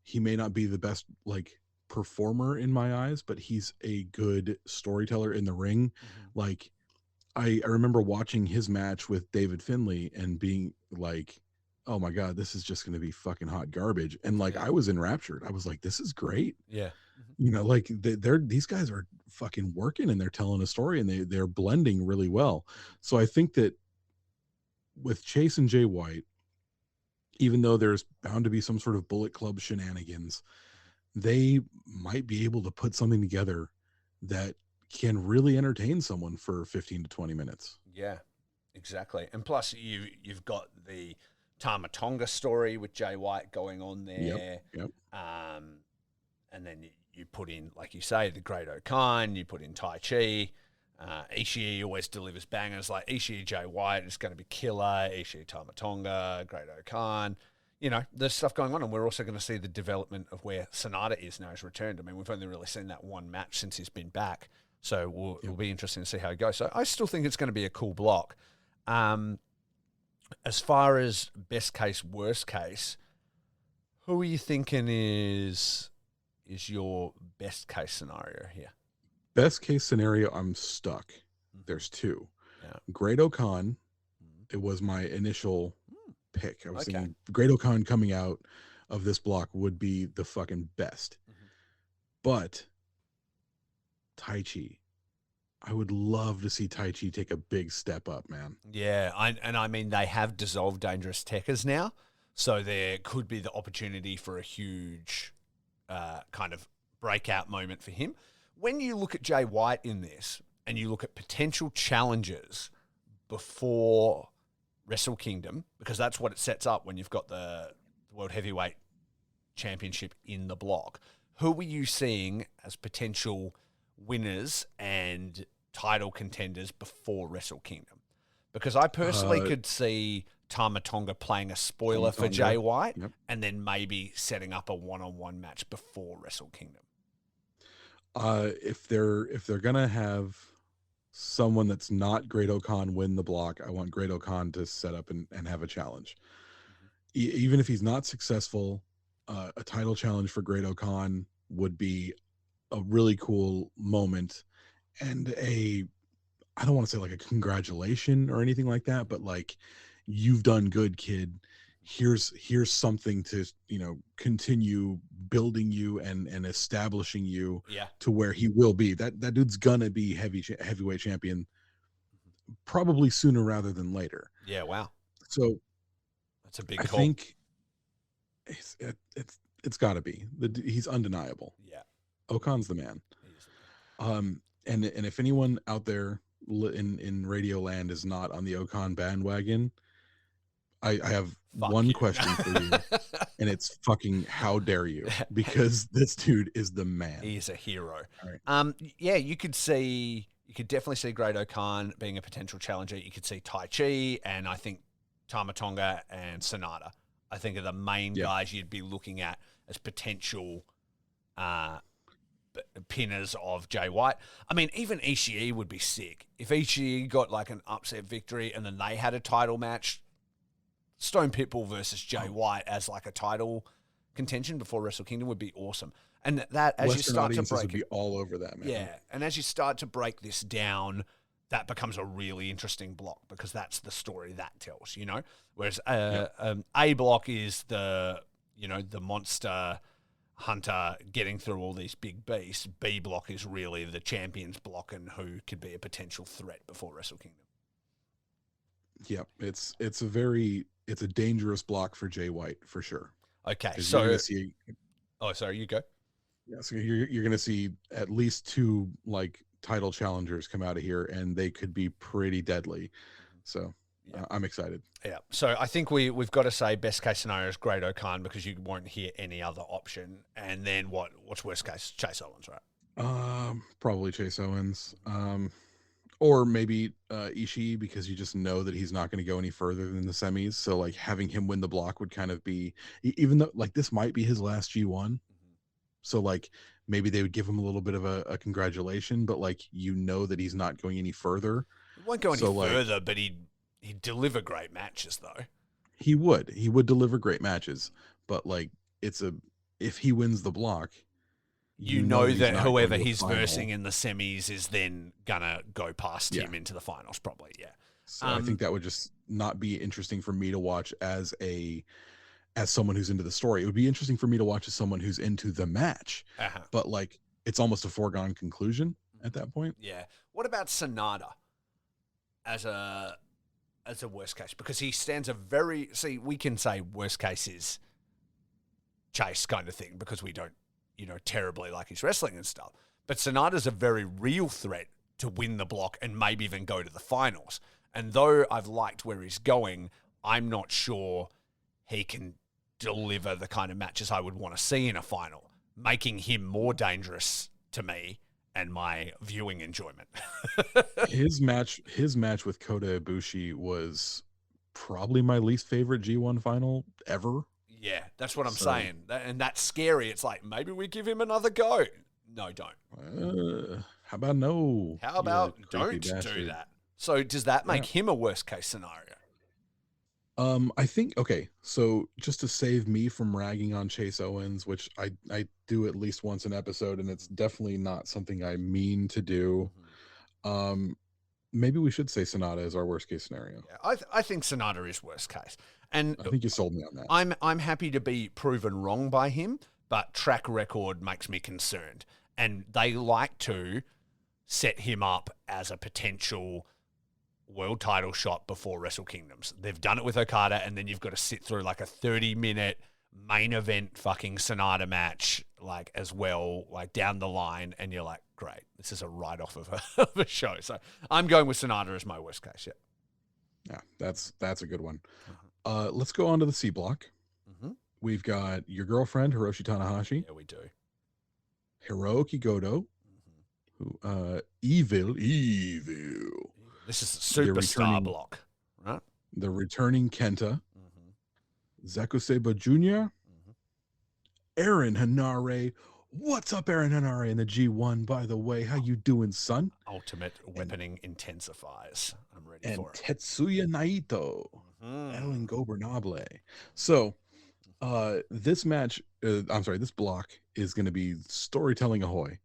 he may not be the best like performer in my eyes, but he's a good storyteller in the ring. Like I remember watching his match with David Finlay and being like, oh my God, this is just going to be fucking hot garbage. And like, I was enraptured. I was like, this is great. Yeah. Like these guys are fucking working and they're telling a story and they're blending really well. So I think that with Chase and Jay White, even though there's bound to be some sort of Bullet Club shenanigans, they might be able to put something together that can really entertain someone for 15 to 20 minutes. Yeah, exactly. And plus you've got the Tama Tonga story with Jay White going on there. Yep. And then you put in, like you say, the Great Okan, you put in Tai Chi. Ishii always delivers bangers. Like Ishii Jay White is going to be killer. Ishii Tama Tonga, Great Okan. There's stuff going on, and we're also going to see the development of where Sonata is now he's returned. I mean, we've only really seen that one match since he's been back. So it'll be interesting to see how it goes. So I still think it's going to be a cool block. As far as best case, worst case, who are you thinking is your best case scenario here? Best case scenario, I'm stuck. There's two. Yeah. Great Okan, it was my initial pick. I was thinking Great Okan coming out of this block would be the fucking best. But Tai Chi, I would love to see Tai Chi take a big step up, man. Yeah, I mean, they have dissolved Dangerous Techers now, so there could be the opportunity for a huge kind of breakout moment for him. When you look at Jay White in this, and you look at potential challenges before Wrestle Kingdom, because that's what it sets up when you've got the World Heavyweight Championship in the block, who are you seeing as potential winners and title contenders before Wrestle Kingdom? Because I personally could see Tama Tonga playing a spoiler for Jay White, and then maybe setting up a one-on-one match before Wrestle Kingdom. If they're gonna have someone that's not Great Okan win the block, I want Great Okan to set up and have a challenge. Even if he's not successful, a title challenge for Great Okan would be a really cool moment, and I don't want to say like a congratulation or anything like that, but like, you've done good, kid. Here's something to continue building you and establishing you to where he will be. That dude's gonna be heavyweight champion probably sooner rather than later. Yeah, wow. So that's a big call. I think it's got to be. He's undeniable. Yeah, Okan's the man. And if anyone out there in Radio Land is not on the Okan bandwagon, I have Fuck one you. question for you, and it's fucking how dare you? Because this dude is the man. He is a hero. All right. Yeah, you could definitely see Great Okan being a potential challenger. You could see Tai Chi, and I think Tama Tonga and Sonata, I think, are the main guys you'd be looking at as potential pinners of Jay White. I mean, even Ishii would be sick. If Ishii got like an upset victory and then they had a title match, Stone Pitbull versus Jay White as like a title contention before Wrestle Kingdom would be awesome. And that as Western you start to break would be all over that, man. yeah, and as you start to break this down, that becomes a really interesting block because that's the story that tells, you know. Whereas A block is the monster hunter getting through all these big beasts. B block is really the champions block and who could be a potential threat before Wrestle Kingdom. Yeah, it's a dangerous block for Jay White for sure. Okay, so so see, oh, sorry, you go. Yeah, so you're going to see at least 2 like title challengers come out of here, and they could be pretty deadly. So I'm excited. Yeah. So I think we've got to say best case scenario is Great Okan because you won't hear any other option. And then what's worst case? Chase Owens, right? Probably Chase Owens. Or maybe Ishii, because you just know that he's not going to go any further than the semis. So like having him win the block would kind of be, even though like this might be his last G1. So like maybe they would give him a little bit of a congratulation, but like you know that he's not going any further. He won't go any further, but he'd deliver great matches though. He would deliver great matches, but like if he wins the block, you know that whoever he's versing in the semis is then gonna go past him into the finals, probably. Yeah. So I think that would just not be interesting for me to watch as someone who's into the story. It would be interesting for me to watch as someone who's into the match, but like it's almost a foregone conclusion at that point. Yeah. What about Sonata as a worst case? Because he stands we can say worst case is Chase kind of thing because we don't, terribly like his wrestling and stuff. But Sonata's a very real threat to win the block and maybe even go to the finals. And though I've liked where he's going, I'm not sure he can deliver the kind of matches I would want to see in a final, making him more dangerous to me and my viewing enjoyment. his match with Kota Ibushi was probably my least favorite G1 final ever. Yeah, that's what I'm saying. And that's scary. It's like, maybe we give him another go. No, don't. How about no? How about don't do that? So does that make him a worst case scenario? I think, okay, so just to save me from ragging on Chase Owens, which I do at least once an episode, and it's definitely not something I mean to do. Maybe we should say Sonata is our worst case scenario. Yeah, I think Sonata is worst case. And I think you sold me on that. I'm happy to be proven wrong by him, but track record makes me concerned. And they like to set him up as a potential world title shot before Wrestle Kingdoms. They've done it with Okada, and then you've got to sit through like a 30-minute main event fucking Sonata match, like as well, like down the line, and you're like, great, this is a write-off of a show. So I'm going with Sonata as my worst case. Yeah, that's a good one. Let's go on to the C block. We've got your girlfriend Hiroshi Tanahashi. Yeah, we do. Hiroki Goto, who evil. This is a superstar block, right? The returning Kenta, Zaku Seba Jr., Aaron Hanare. What's up, Aaron Hanare in the G1, by the way? How you doing, son? Ultimate weaponing intensifies. I'm ready for it. And Tetsuya Naito, El Ingobernable. So, this block is going to be storytelling ahoy. Yes.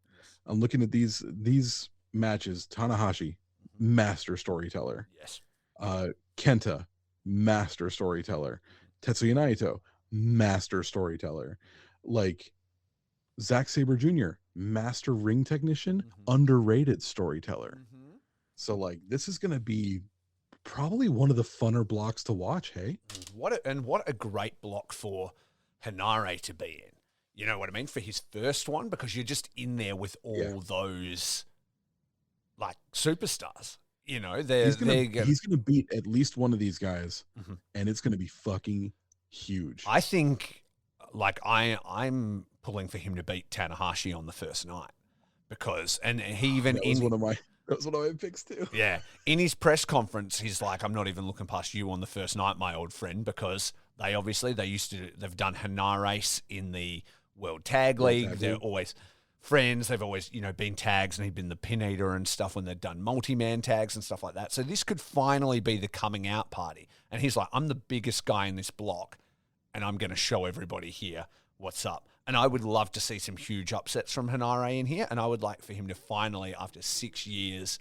I'm looking at these matches. Tanahashi, master storyteller. Yes. Kenta, master storyteller. Tetsuya Naito, master storyteller. Like Zack Sabre Jr., master ring technician, underrated storyteller. So like this is going to be probably one of the funner blocks to watch. Hey, what a great block for Hanare to be in. You know what I mean? For his first one, because you're just in there with all those like superstars. You know, they're he's gonna beat at least one of these guys, Mhm. and it's gonna be fucking huge. I think, like, I'm pulling for him to beat Tanahashi on the first night because, and he even that was one of my picks too. yeah, in his press conference, he's like, I'm not even looking past you on the first night, my old friend, because they've done Hanare in the World Tag League. They're always friends. They've always, been tags, and he'd been the pin eater and stuff when they'd done multi-man tags and stuff like that. So this could finally be the coming out party. And he's like, I'm the biggest guy in this block, and I'm going to show everybody here what's up. And I would love to see some huge upsets from Hanare in here. And I would like for him to finally, after 6 years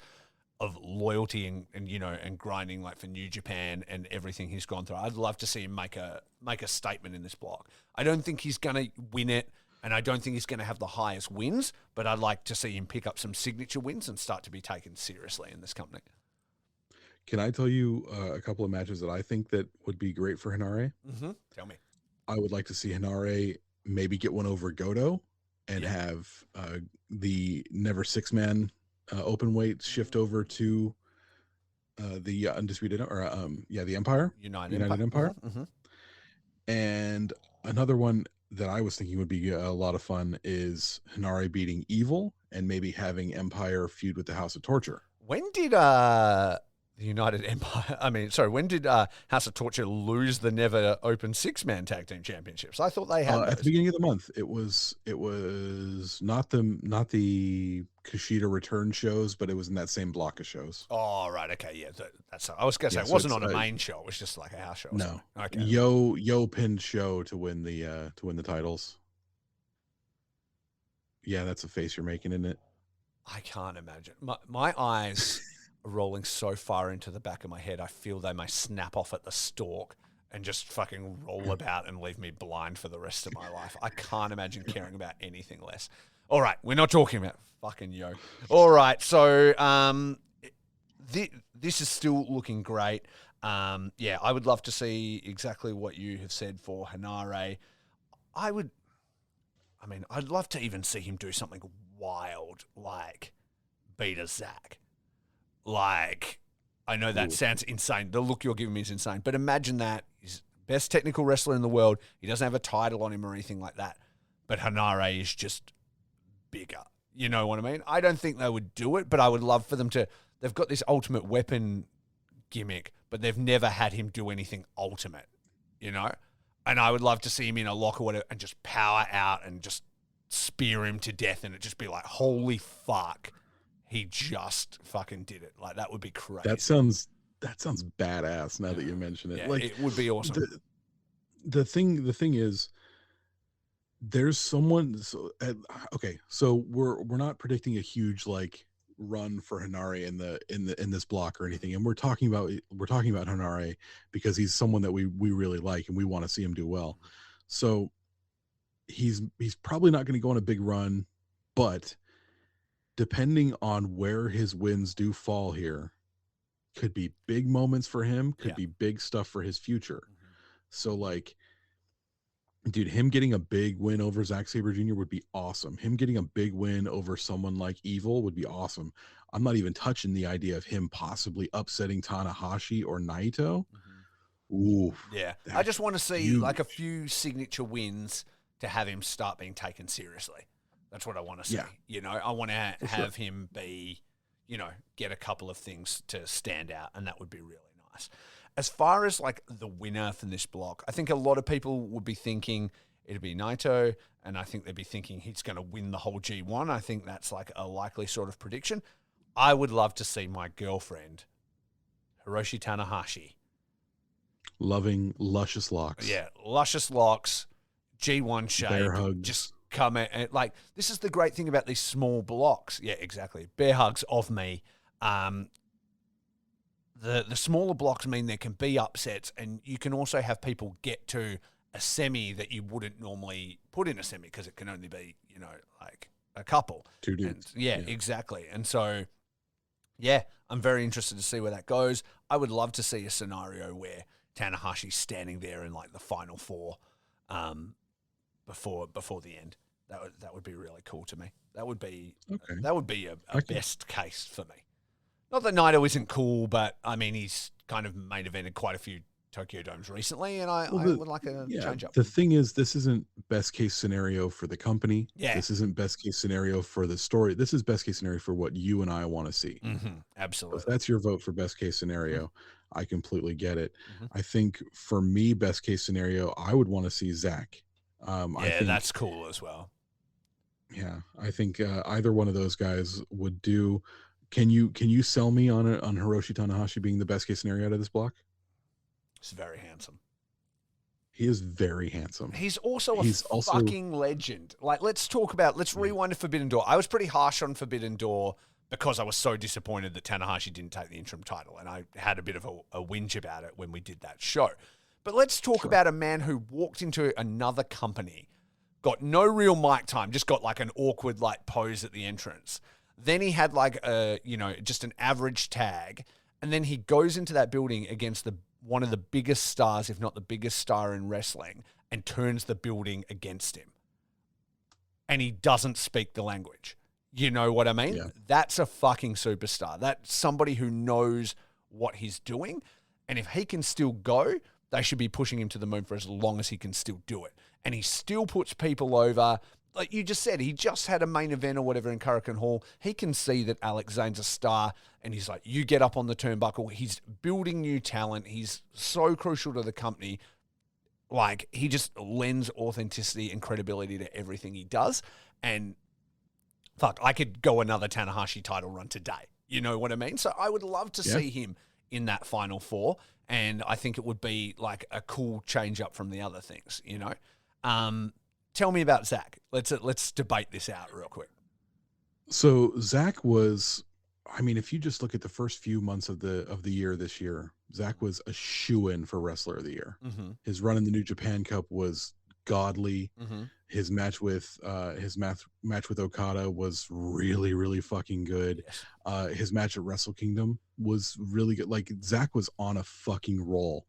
of loyalty and grinding like for New Japan and everything he's gone through, I'd love to see him make a statement in this block. I don't think he's going to win it, and I don't think he's going to have the highest wins, but I'd like to see him pick up some signature wins and start to be taken seriously in this company. Can I tell you a couple of matches that I think that would be great for Hanare? Mm-hmm. Tell me. I would like to see Hanare maybe get one over Goto and have the never 6-man open weight shift over to the Undisputed, or the Empire. United Empire. Mm-hmm. And another one that I was thinking would be a lot of fun is Hanare beating Evil and maybe having Empire feud with the House of Torture. When did when did House of Torture lose the never open 6-man tag team championships? I thought they had at the beginning of the month. It was not the Kushida return shows, but it was in that same block of shows. Oh, right. Okay. Yeah. That's. I was going to say, it wasn't on a main show. It was just like a house show. No. Okay. Yo pinned show to win the titles. Yeah, that's a face you're making, isn't it? I can't imagine. My eyes are rolling so far into the back of my head, I feel they may snap off at the stalk and just fucking roll about and leave me blind for the rest of my life. I can't imagine caring about anything less. All right, we're not talking about fucking Yo. All right, so this is still looking great. I would love to see exactly what you have said for Hanare. I'd love to even see him do something wild, like beat a Zack. Like, I know that sounds insane. The look you're giving me is insane. But imagine that. He's best technical wrestler in the world. He doesn't have a title on him or anything like that. But Hanare is just bigger. You know what I mean? I don't think they would do it, but I would love for them to. They've got this ultimate weapon gimmick, but they've never had him do anything ultimate, And I would love to see him in a lock or whatever and just power out and just spear him to death, and it just be like, holy fuck, he just fucking did it. Like, that would be crazy. That sounds badass now that you mention it. Yeah, like, it would be awesome. The thing is, there's someone. So we're not predicting a huge like run for Hanare in this block or anything, and we're talking about Hanare because he's someone that we really like and we want to see him do well. So he's probably not going to go on a big run, but depending on where his wins do fall here, could be big moments for him, could be big stuff for his future. So like, dude, him getting a big win over Zack Sabre Jr. would be awesome. Him getting a big win over someone like Evil would be awesome. I'm not even touching the idea of him possibly upsetting Tanahashi or Naito. Ooh, yeah. I just want to see like a few signature wins to have him start being taken seriously. That's what I want to see. Yeah. I want to have him be, get a couple of things to stand out, and that would be really nice. As far as like the winner from this block, I think a lot of people would be thinking it'd be Naito, and I think they'd be thinking he's going to win the whole G1. I think that's like a likely sort of prediction. I would love to see my girlfriend, Hiroshi Tanahashi. Loving luscious locks. Yeah, luscious locks, G1 shape. Bear hugs. Just come in. And like, this is the great thing about these small blocks. Yeah, exactly. Bear hugs of me. The smaller blocks mean there can be upsets, and you can also have people get to a semi that you wouldn't normally put in a semi because it can only be, like a couple. Two dudes. And yeah, exactly. And so, yeah, I'm very interested to see where that goes. I would love to see a scenario where Tanahashi's standing there in like the final four before the end. That would be really cool to me. That would be Okay. a Okay. best case for me. Not that Naito isn't cool, but I mean he's kind of main evented quite a few Tokyo Domes recently, and I Well, would like a yeah, change up. the thing is, this isn't best case scenario for the company. Yeah. This isn't best case scenario for the story. This is best case scenario for what you and I want to see. So if Absolutely. that's your vote for best case scenario, I completely get it. Mhm. I think for me, best case scenario, I would want to see Zach. I Yeah, think that's cool as well. Yeah, I think either one of those guys would do. Can you sell me on Hiroshi Tanahashi being the best case scenario out of this block? He's very handsome. He is very handsome. He's also He's a also fucking legend. Like, let's rewind to Forbidden Door. I was pretty harsh on Forbidden Door because I was so disappointed that Tanahashi didn't take the interim title, and I had a bit of a whinge about it when we did that show. But let's talk about a man who walked into another company, got no real mic time, just got like an awkward like pose at the entrance. Then he had like just an average tag, and then he goes into that building against one of the biggest stars, if not the biggest star in wrestling, and turns the building against him. And he doesn't speak the language. You know what I mean? Yeah. That's a fucking superstar. That's somebody who knows what he's doing. And if he can still go, they should be pushing him to the moon for as long as he can still do it. And he still puts people over. Like you just said, he just had a main event or whatever in Hurricane Hall. He can see that Alex Zane's a star, and he's like, you get up on the turnbuckle. He's building new talent. He's so crucial to the company. Like, he just lends authenticity and credibility to everything he does. And fuck, I could go another Tanahashi title run today. You know what I mean? So I would love to see him in that Final Four, and I think it would be like a cool change up from the other things, you know? Tell me about Zach. Let's debate this out real quick. So Zach was, I mean, if you just look at the first few months of the year this year, Zach was a shoo-in for Wrestler of the Year. Mm-hmm. His run in the New Japan Cup was godly. Mm-hmm. His match with Okada was really, really fucking good. Yes. His match at Wrestle Kingdom was really good. Like, Zach was on a fucking roll.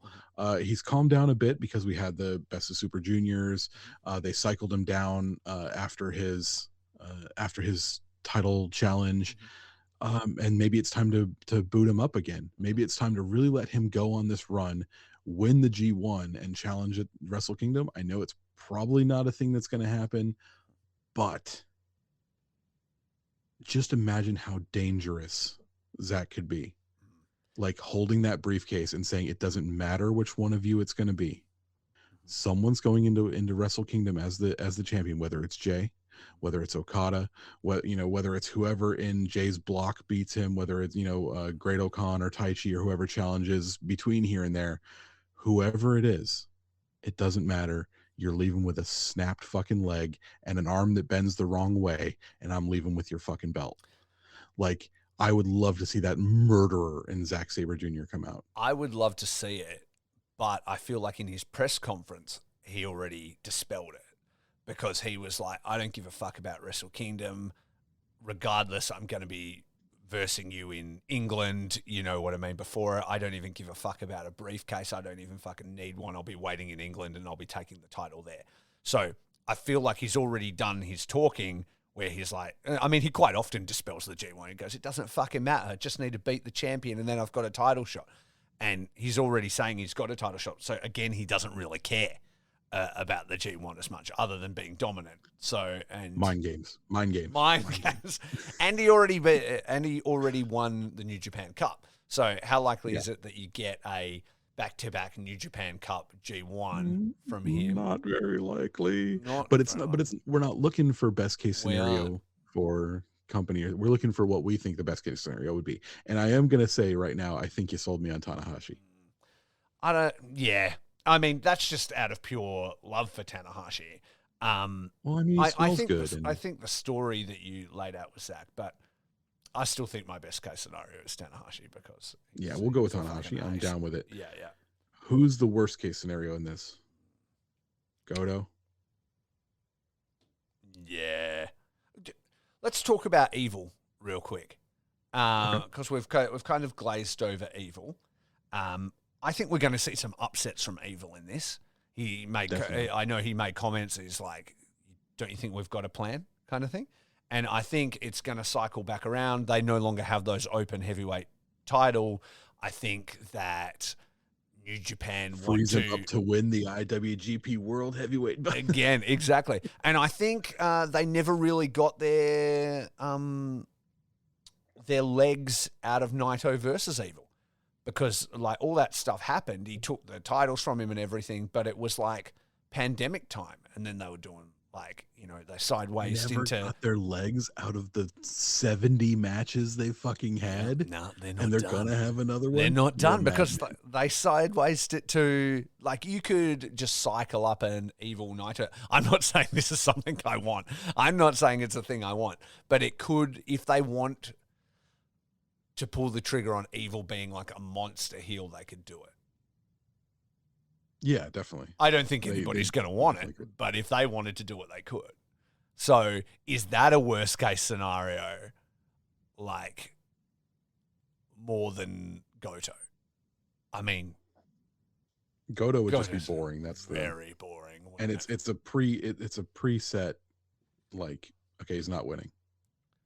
He's calmed down a bit because we had the Best of Super Juniors. They cycled him down after his title challenge. And maybe it's time to boot him up again. Maybe it's time to really let him go on this run, win the G1, and challenge at Wrestle Kingdom. I know it's probably not a thing that's going to happen, but just imagine how dangerous Zach could be. Like, holding that briefcase and saying it doesn't matter which one of you it's going to be. Someone's going into Wrestle Kingdom as the champion, whether it's Jay, whether it's Okada, whether it's whoever in Jay's block beats him, whether it's Great Okan or Taichi or whoever challenges between here and there, whoever it is, it doesn't matter. You're leaving with a snapped fucking leg and an arm that bends the wrong way, and I'm leaving with your fucking belt. Like, I would love to see that murderer in Zack Sabre Jr. come out. I would love to see it, but I feel like in his press conference, he already dispelled it because he was like, I don't give a fuck about Wrestle Kingdom. Regardless, I'm going to be versing you in England, you know what I mean, before it. I don't even give a fuck about a briefcase. I don't even fucking need one. I'll be waiting in England and I'll be taking the title there. So I feel like he's already done his talking where he's like, I mean, he quite often dispels the G1. He goes, it doesn't fucking matter. I just need to beat the champion and then I've got a title shot. And he's already saying he's got a title shot. So again, he doesn't really care about the G1 as much, other than being dominant. So, and mind games. And he already won the New Japan Cup. So how likely is it that you get a back-to-back New Japan Cup G1 from him? Not very likely. We're not looking for best case scenario for company. We're looking for what we think the best case scenario would be. And I am going to say right now, I think you sold me on Tanahashi. I mean, that's just out of pure love for Tanahashi. Well, I mean, he smells good. I think the story that you laid out was Zach, but I still think my best case scenario is Tanahashi because we'll go with Tanahashi. I'm down with it. Yeah. Who's the worst case scenario in this? Goto? Yeah. Let's talk about Evil real quick because we've kind of glazed over Evil. I think we're going to see some upsets from Evil in this. I know he made comments. He's like, don't you think we've got a plan kind of thing? And I think it's going to cycle back around. They no longer have those open heavyweight title. I think that New Japan frees him up to win the IWGP World Heavyweight belt. Again, exactly. And I think they never really got their legs out of Naito versus Evil, because like all that stuff happened. He took the titles from him and everything, but it was like pandemic time, and then they were doing like, you know, they sideways never into got their legs out of the 70 matches they fucking had. No, they're not. And they're done. gonna have another one. They're not You're done because madman. they sideways it to, like, you could just cycle up an Evil Naito. I'm not saying this is something I want. I'm not saying it's a thing I want, but it could, if they want to pull the trigger on Evil being like a monster heel, they could do it. Yeah, definitely. I don't think anybody's going to want it, but if they wanted to do it, they could. So is that a worst case scenario, like, more than Goto? I mean, Goto would just Goto's be boring. That's very boring. And it's a preset, like, okay, he's not winning.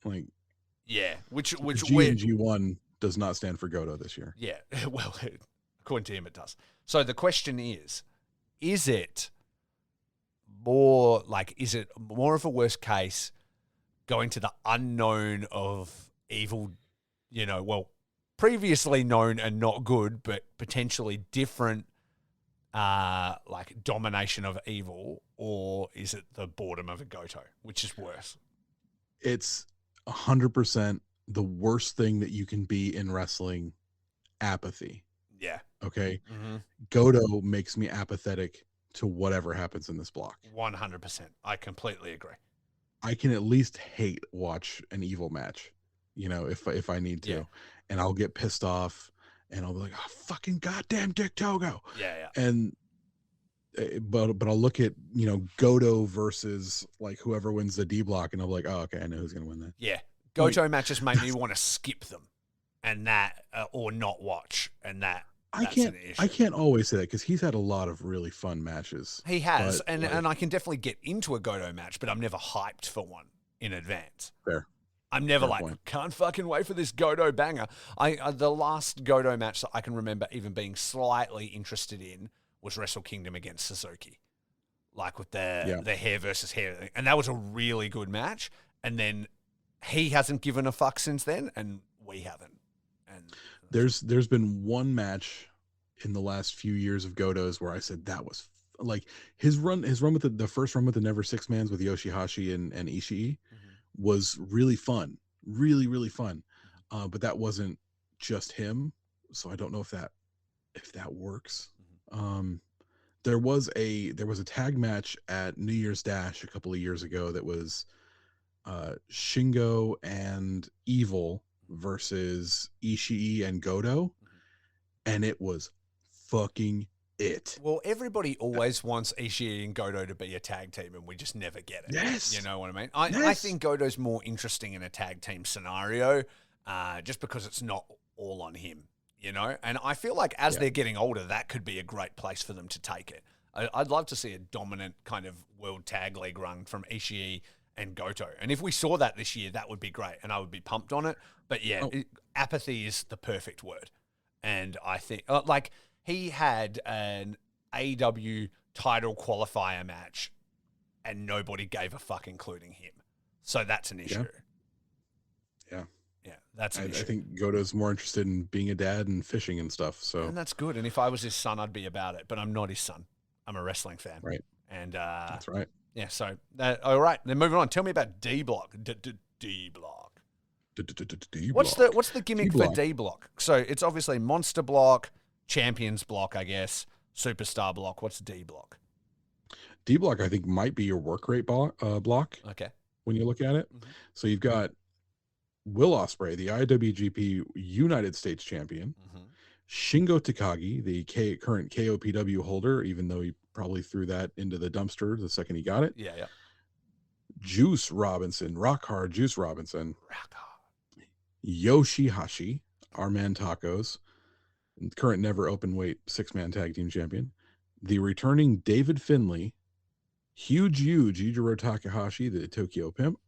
Like, yeah, which G and G1 does not stand for Goto this year. Yeah, well, according to him, it does. So the question is it more like, is it more of a worst case going to the unknown of Evil, you know, well, previously known and not good, but potentially different, like domination of Evil, or is it the boredom of a Goto, which is worse? It's 100% the worst thing that you can be in wrestling, apathy. Yeah. Okay. Mm-hmm. Goto makes me apathetic to whatever happens in this block. 100%. I completely agree. I can at least watch an Evil match, you know, if I need to, Yeah. and I'll get pissed off and I'll be like, oh, fucking goddamn Dick Togo. Yeah. And, but I'll look at, you know, Goto versus like whoever wins the D block, and I'll be like, oh, okay, I know who's going to win that. Yeah. Goto matches make me want to skip them, and that, or not watch, and that. I can't always say that, because he's had a lot of really fun matches. He has, but, and I can definitely get into a Goto match, but I'm never hyped for one in advance. Fair. I'm never Fair point. can't fucking wait for this Goto banger. The last Goto match that I can remember even being slightly interested in was Wrestle Kingdom against Suzuki, like with the hair versus hair thing. And that was a really good match. And then he hasn't given a fuck since then, and we haven't. And there's been one match in the last few years of Goto's where I said that was like his run with the first run with the Never Six Mans with Yoshihashi and Ishii was really fun, really fun. But that wasn't just him, so I don't know if that works. There was a tag match at New Year's Dash a couple of years ago that was Shingo and Evil versus Ishii and Goto, and it was fucking it. Well, everybody always wants Ishii and Goto to be a tag team, and we just never get it. Yes. You know what I mean? I think Goto's more interesting in a tag team scenario, just because it's not all on him, you know? And I feel like as they're getting older, that could be a great place for them to take it. I'd love to see a dominant kind of world tag league run from Ishii and Goto. And if we saw that this year, that would be great, and I would be pumped on it. But yeah, apathy is the perfect word. And I think, like, he had an AW title qualifier match and nobody gave a fuck, including him. So that's an issue. Yeah. Yeah, that's an issue. I think Goto's more interested in being a dad and fishing and stuff. So, and that's good. And if I was his son, I'd be about it. But I'm not his son. I'm a wrestling fan. Right. And that's right. Yeah, so, all right. Then moving on. Tell me about D Block. D Block. What's the gimmick for D Block? So it's obviously Monster Block, Champions Block, I guess, Superstar Block. What's D Block? D Block, I think, might be your work rate block. Okay. When you look at it, so you've got Will Ospreay, the IWGP United States Champion, Shingo Takagi, the current KOPW holder, even though he probably threw that into the dumpster the second he got it. Yeah. Juice Robinson, Rock Hard Juice Robinson. Rock Hard. Yoshihashi, our man Tacos, current never open weight 6-man tag team champion. The returning David Finlay, huge Yujiro Takahashi, the Tokyo Pimp,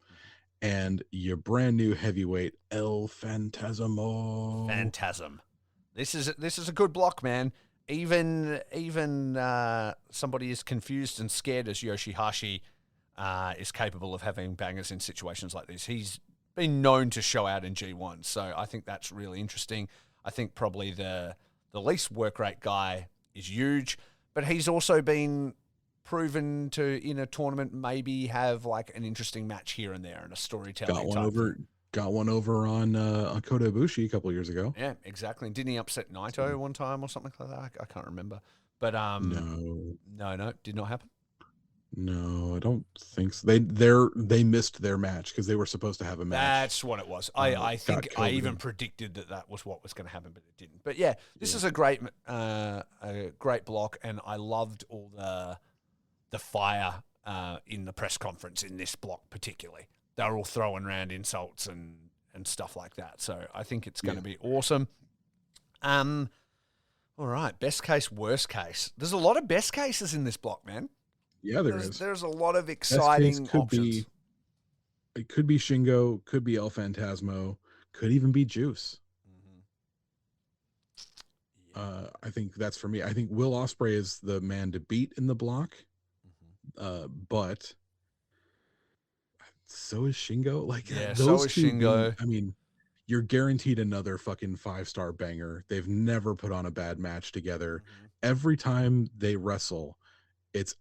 and your brand new heavyweight El Phantasmo. Phantasm. This is a good block, man. Even somebody as confused and scared as Yoshihashi is capable of having bangers in situations like this. He's been known to show out in G1, so I think that's really interesting. I think probably the least work rate guy is huge, but he's also been proven to, in a tournament, maybe have like an interesting match here and there and a storytelling Got one over on Kota Ibushi a couple of years ago. Yeah, exactly. And didn't he upset Naito one time or something like that? I can't remember. But no, did not happen. No, I don't think so. They missed their match because they were supposed to have a match. That's what it was. I think I even predicted that was what was going to happen, but it didn't. But yeah, this is a great block, and I loved all the fire in the press conference in this block particularly. They were all throwing around insults and stuff like that. So I think it's going to be awesome. All right, best case, worst case. There's a lot of best cases in this block, man. Yeah, there's a lot of exciting options. It could be Shingo, could be El Phantasmo, could even be Juice. Mm-hmm. Yeah. I think that's for me. I think Will Ospreay is the man to beat in the block, but so is Shingo. Like, those two, Shingo. I mean, you're guaranteed another fucking 5-star banger. They've never put on a bad match together. Mm-hmm. Every time they wrestle, it's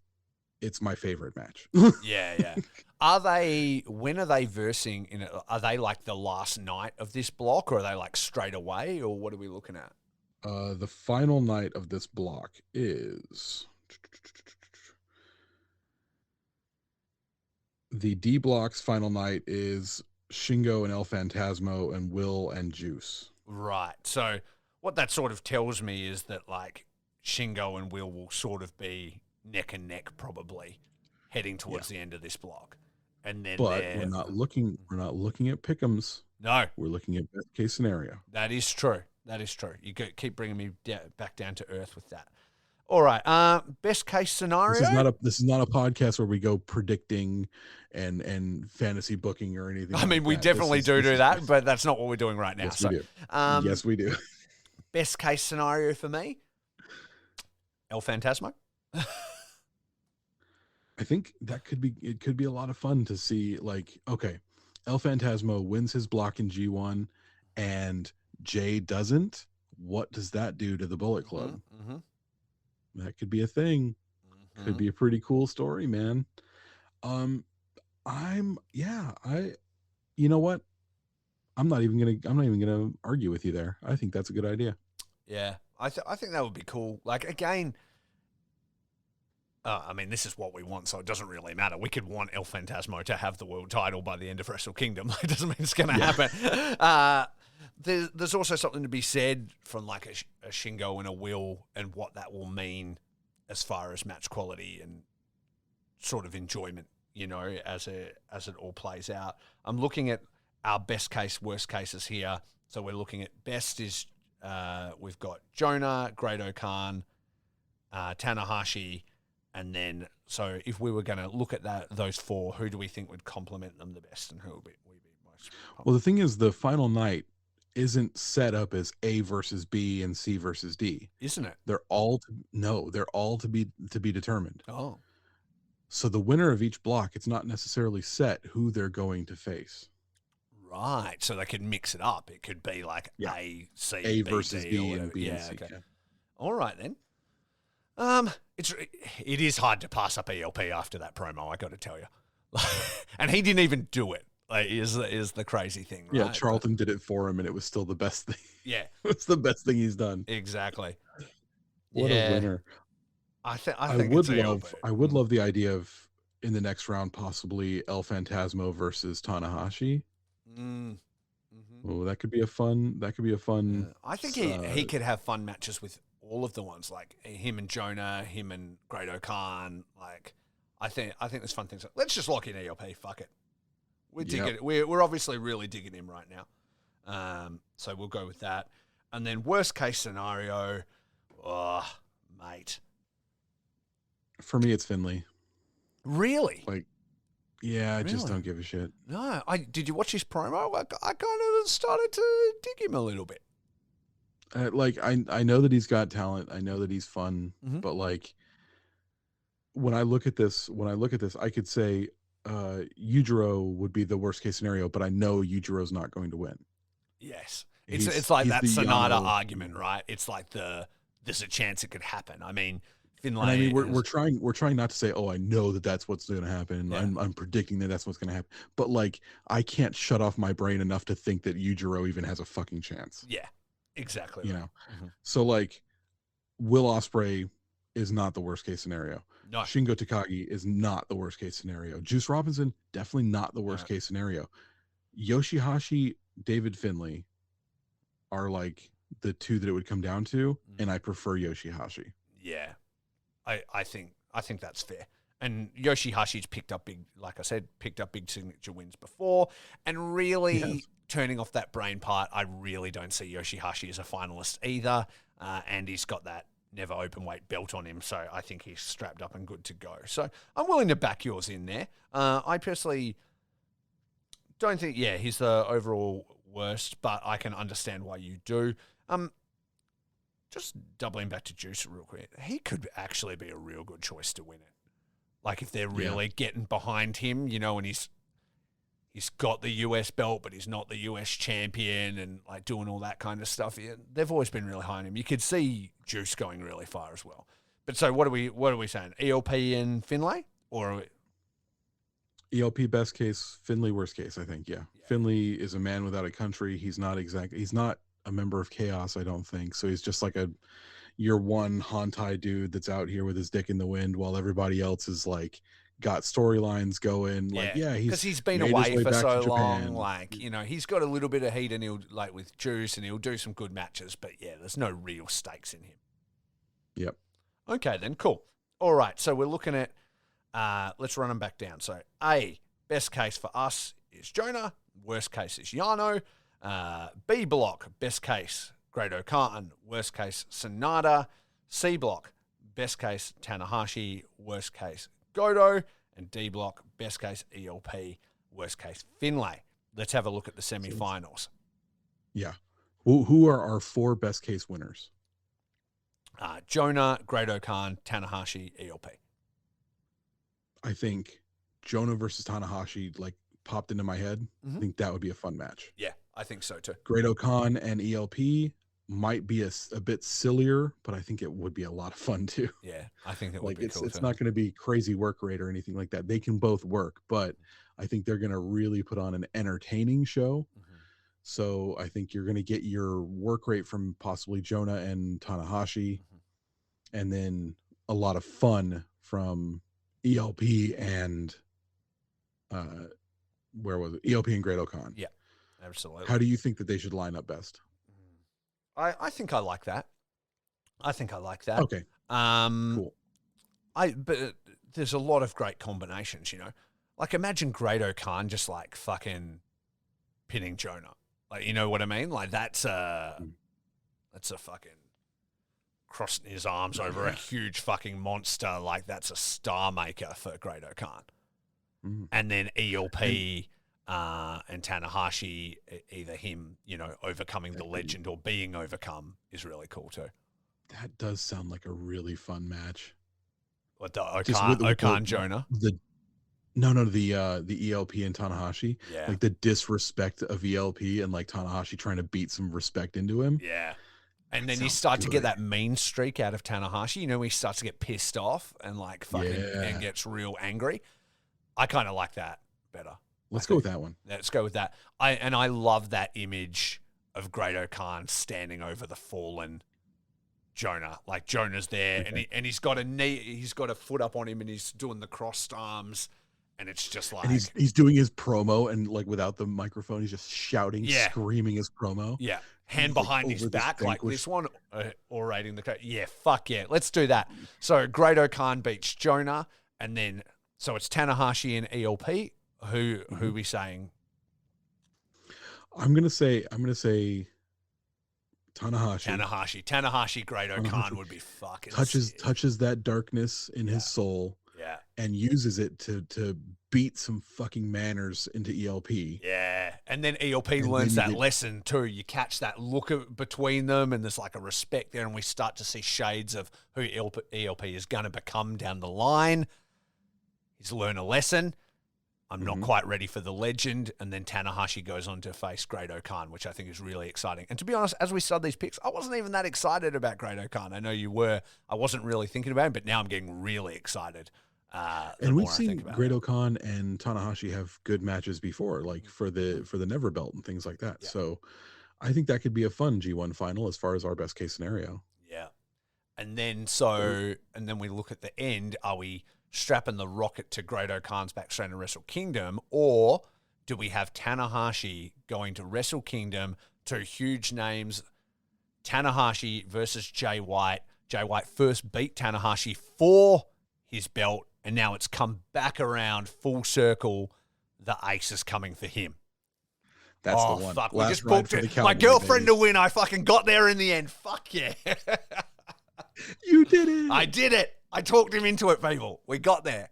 my favorite match. Yeah. When are they versing in it? Are they like the last night of this block, or are they like straight away, or what are we looking at? The final night of this block is the D block's final night is Shingo and El Phantasmo and Will and Juice. Right. So what that sort of tells me is that like Shingo and Will sort of be neck and neck probably heading towards the end of this block. And then we're not looking at pick'ems. No. We're looking at best case scenario. That is true. You keep bringing me back down to earth with that. All right. Best case scenario. This is not a podcast where we go predicting and fantasy booking or anything. I mean, we definitely do that, but that's not what we're doing right now. Yes, we do. Yes, we do. Best case scenario for me, El Phantasmo. I think it could be a lot of fun to see, like, okay, El Phantasmo wins his block in G1 and Jay doesn't. What does that do to the Bullet Club? Mm-hmm. That could be a thing. Mm-hmm. Could be a pretty cool story, man. You know what? I'm not even gonna argue with you there. I think that's a good idea. Yeah, I think that would be cool. Like, again, I mean, this is what we want, so it doesn't really matter. We could want El Phantasmo to have the world title by the end of Wrestle Kingdom. It doesn't mean it's going to happen. There's also something to be said from like a Shingo and a Will and what that will mean as far as match quality and sort of enjoyment, you know, as it all plays out. I'm looking at our best case, worst cases here. So we're looking at best is we've got Jonah, Great-O-Khan, Tanahashi, and then, so if we were going to look at those four, who do we think would complement them the best, and who would be most? Well, the thing is, the final night isn't set up as A versus B and C versus D, isn't it? They're all to be determined. Oh, so the winner of each block, it's not necessarily set who they're going to face. Right. So they could mix it up. It could be like A, C, A B, versus D, B and B and C. Okay. Yeah. All right then. It is hard to pass up ELP after that promo, I got to tell you. And he didn't even do it. Like, is the crazy thing, right? Yeah, Charlton did it for him, and it was still the best thing. Yeah, it's the best thing he's done. Exactly. What a winner! I would love the idea of in the next round possibly El Phantasmo versus Tanahashi. Mm-hmm. Oh, that could be a fun. I think he could have fun matches with all of the ones, like him and Jonah, him and Great-O-Khan. Like, I think there's fun things. Let's just lock in ELP. Fuck it. We're digging it. We're obviously really digging him right now. So we'll go with that. And then worst case scenario, mate. For me, it's Finley. Really? Like, yeah, I just Really? don't give a shit. No. Did you watch his promo? I kind of started to dig him a little bit. Like, I know that he's got talent. I know that he's fun, Mhm. but like, when I look at this, I could say Yujiro would be the worst case scenario, but I know Yujiro's not going to win. Yes. He's It's like he's that the Sonata Yano. argument, right? It's like there's a chance it could happen. I mean, And I Finlay mean, we're trying not to say, oh, I know that that's what's going to happen. Yeah. I'm predicting that that's what's going to happen. But like, I can't shut off my brain enough to think that Yujiro even has a fucking chance. Yeah, exactly. You Right. know. Mhm. So like, Will Ospreay is not the worst case scenario. No. Shingo Takagi is not the worst case scenario. Juice Robinson, definitely not the worst No. case scenario. Yoshihashi, David Finlay are like the two that it would come down to, and I prefer Yoshihashi. Yeah, I think that's fair. And Yoshihashi's picked up big, like I said, picked up big signature wins before, and really turning off that brain part. I really don't see Yoshihashi as a finalist either, and he's got that never open weight belt on him, so I think he's strapped up and good to go. So I'm willing to back yours in there. I personally don't think, he's the overall worst, but I can understand why you do. Just doubling back to Juice real quick, he could actually be a real good choice to win it. Like if they're really getting behind him, you know, and he's got the US belt, but he's not the US champion, and like doing all that kind of stuff. Yeah, they've always been really high on him. You could see Juice going really far as well. But so what are we saying? ELP and Finlay, or ELP best case, Finlay worst case, I think. Yeah. Finlay is a man without a country. He's not a member of Chaos, I don't think. So he's just like a year one Hantai dude that's out here with his dick in the wind while everybody else is like got storylines going. Like, because he's been made his away way for back so to long. Japan. Like, you know, he's got a little bit of heat, and he'll like with Juice, and he'll do some good matches. But yeah, there's no real stakes in him. Yep. Okay, then cool. All right, so we're looking at. Let's run them back down. So A, best case for us is Jonah. Worst case is Yano. B block, best case, Great Khan. Worst case, Sonata. C block, best case, Tanahashi. Worst case, Goto. And D block, best case, ELP. Worst case, Finlay. Let's have a look at the semifinals. Yeah. Who are our four best case winners? Jonah, Great Khan, Tanahashi, ELP. I think Jonah versus Tanahashi like popped into my head. I think that would be a fun match. Yeah, I think so too. Great Khan and ELP might be a bit sillier, but I think it would be a lot of fun too. Yeah, I think it would be cool. It's not going to be crazy work rate or anything like that. They can both work, but I think they're going to really put on an entertaining show. So I think you're going to get your work rate from possibly Jonah and Tanahashi, and then a lot of fun from ELP and where was it? ELP and Great Khan. Yeah, absolutely. How do you think that they should line up best? I think I like that. Okay. Cool. But there's a lot of great combinations, you know. Like imagine Great Khan just like fucking pinning Jonah. Like, you know what I mean? Like that's a fucking crossing his arms over a huge fucking monster. Like that's a star maker for Great Khan. And then ELP and Tanahashi, either him, you know, overcoming the legend or being overcome is really cool too. That does sound like a really fun match. What the Okan Jonah? The ELP and Tanahashi. Yeah. Like the disrespect of ELP and like Tanahashi trying to beat some respect into him. Yeah. And then you start to get that mean streak out of Tanahashi. You know, he starts to get pissed off and like fucking and gets real angry. I kind of like that better. Let's go with that one. Let's go with that. I love that image of Great Khan standing over the fallen Jonah. Like Jonah's there and he's got a foot up on him and he's doing the crossed arms, and it's just like, and he's doing his promo, and like without the microphone, he's just shouting, screaming his promo. Yeah. Hand behind his back, like this one, orating the coach. Yeah, fuck yeah. Let's do that. So Great Khan beats Jonah, and then so it's Tanahashi and ELP. Who are we saying? I'm gonna say Tanahashi. Tanahashi, Great Khan would be fucking touches that darkness in his soul. Yeah. and uses it to beat some fucking manners into ELP. Yeah, and then ELP And learns then you that get- lesson too. You catch that look between them, and there's like a respect there, and we start to see shades of who ELP is going to become down the line. He's learned a lesson. I'm not quite ready for the legend. And then Tanahashi goes on to face Great-O-Khan, which I think is really exciting. And to be honest, as we started these picks, I wasn't even that excited about Great-O-Khan. I know you were. I wasn't really thinking about him, but now I'm getting really excited. And we've seen Great-O-Khan and Tanahashi have good matches before, like for the Never Belt and things like that. Yeah. So I think that could be a fun G1 final as far as our best case scenario. Yeah. And then we look at the end. Are we strapping the rocket to Great-O-Khan's backstrand in Wrestle Kingdom, or do we have Tanahashi going to Wrestle Kingdom, two huge names, Tanahashi versus Jay White? Jay White first beat Tanahashi for his belt, and now it's come back around full circle. The ace is coming for him. That's the one. Fuck, Last we just ride booked for the it. Cowboy, My girlfriend baby. to win. I fucking got there in the end. Fuck yeah. You did it. I did it. I talked him into it, people. We got there.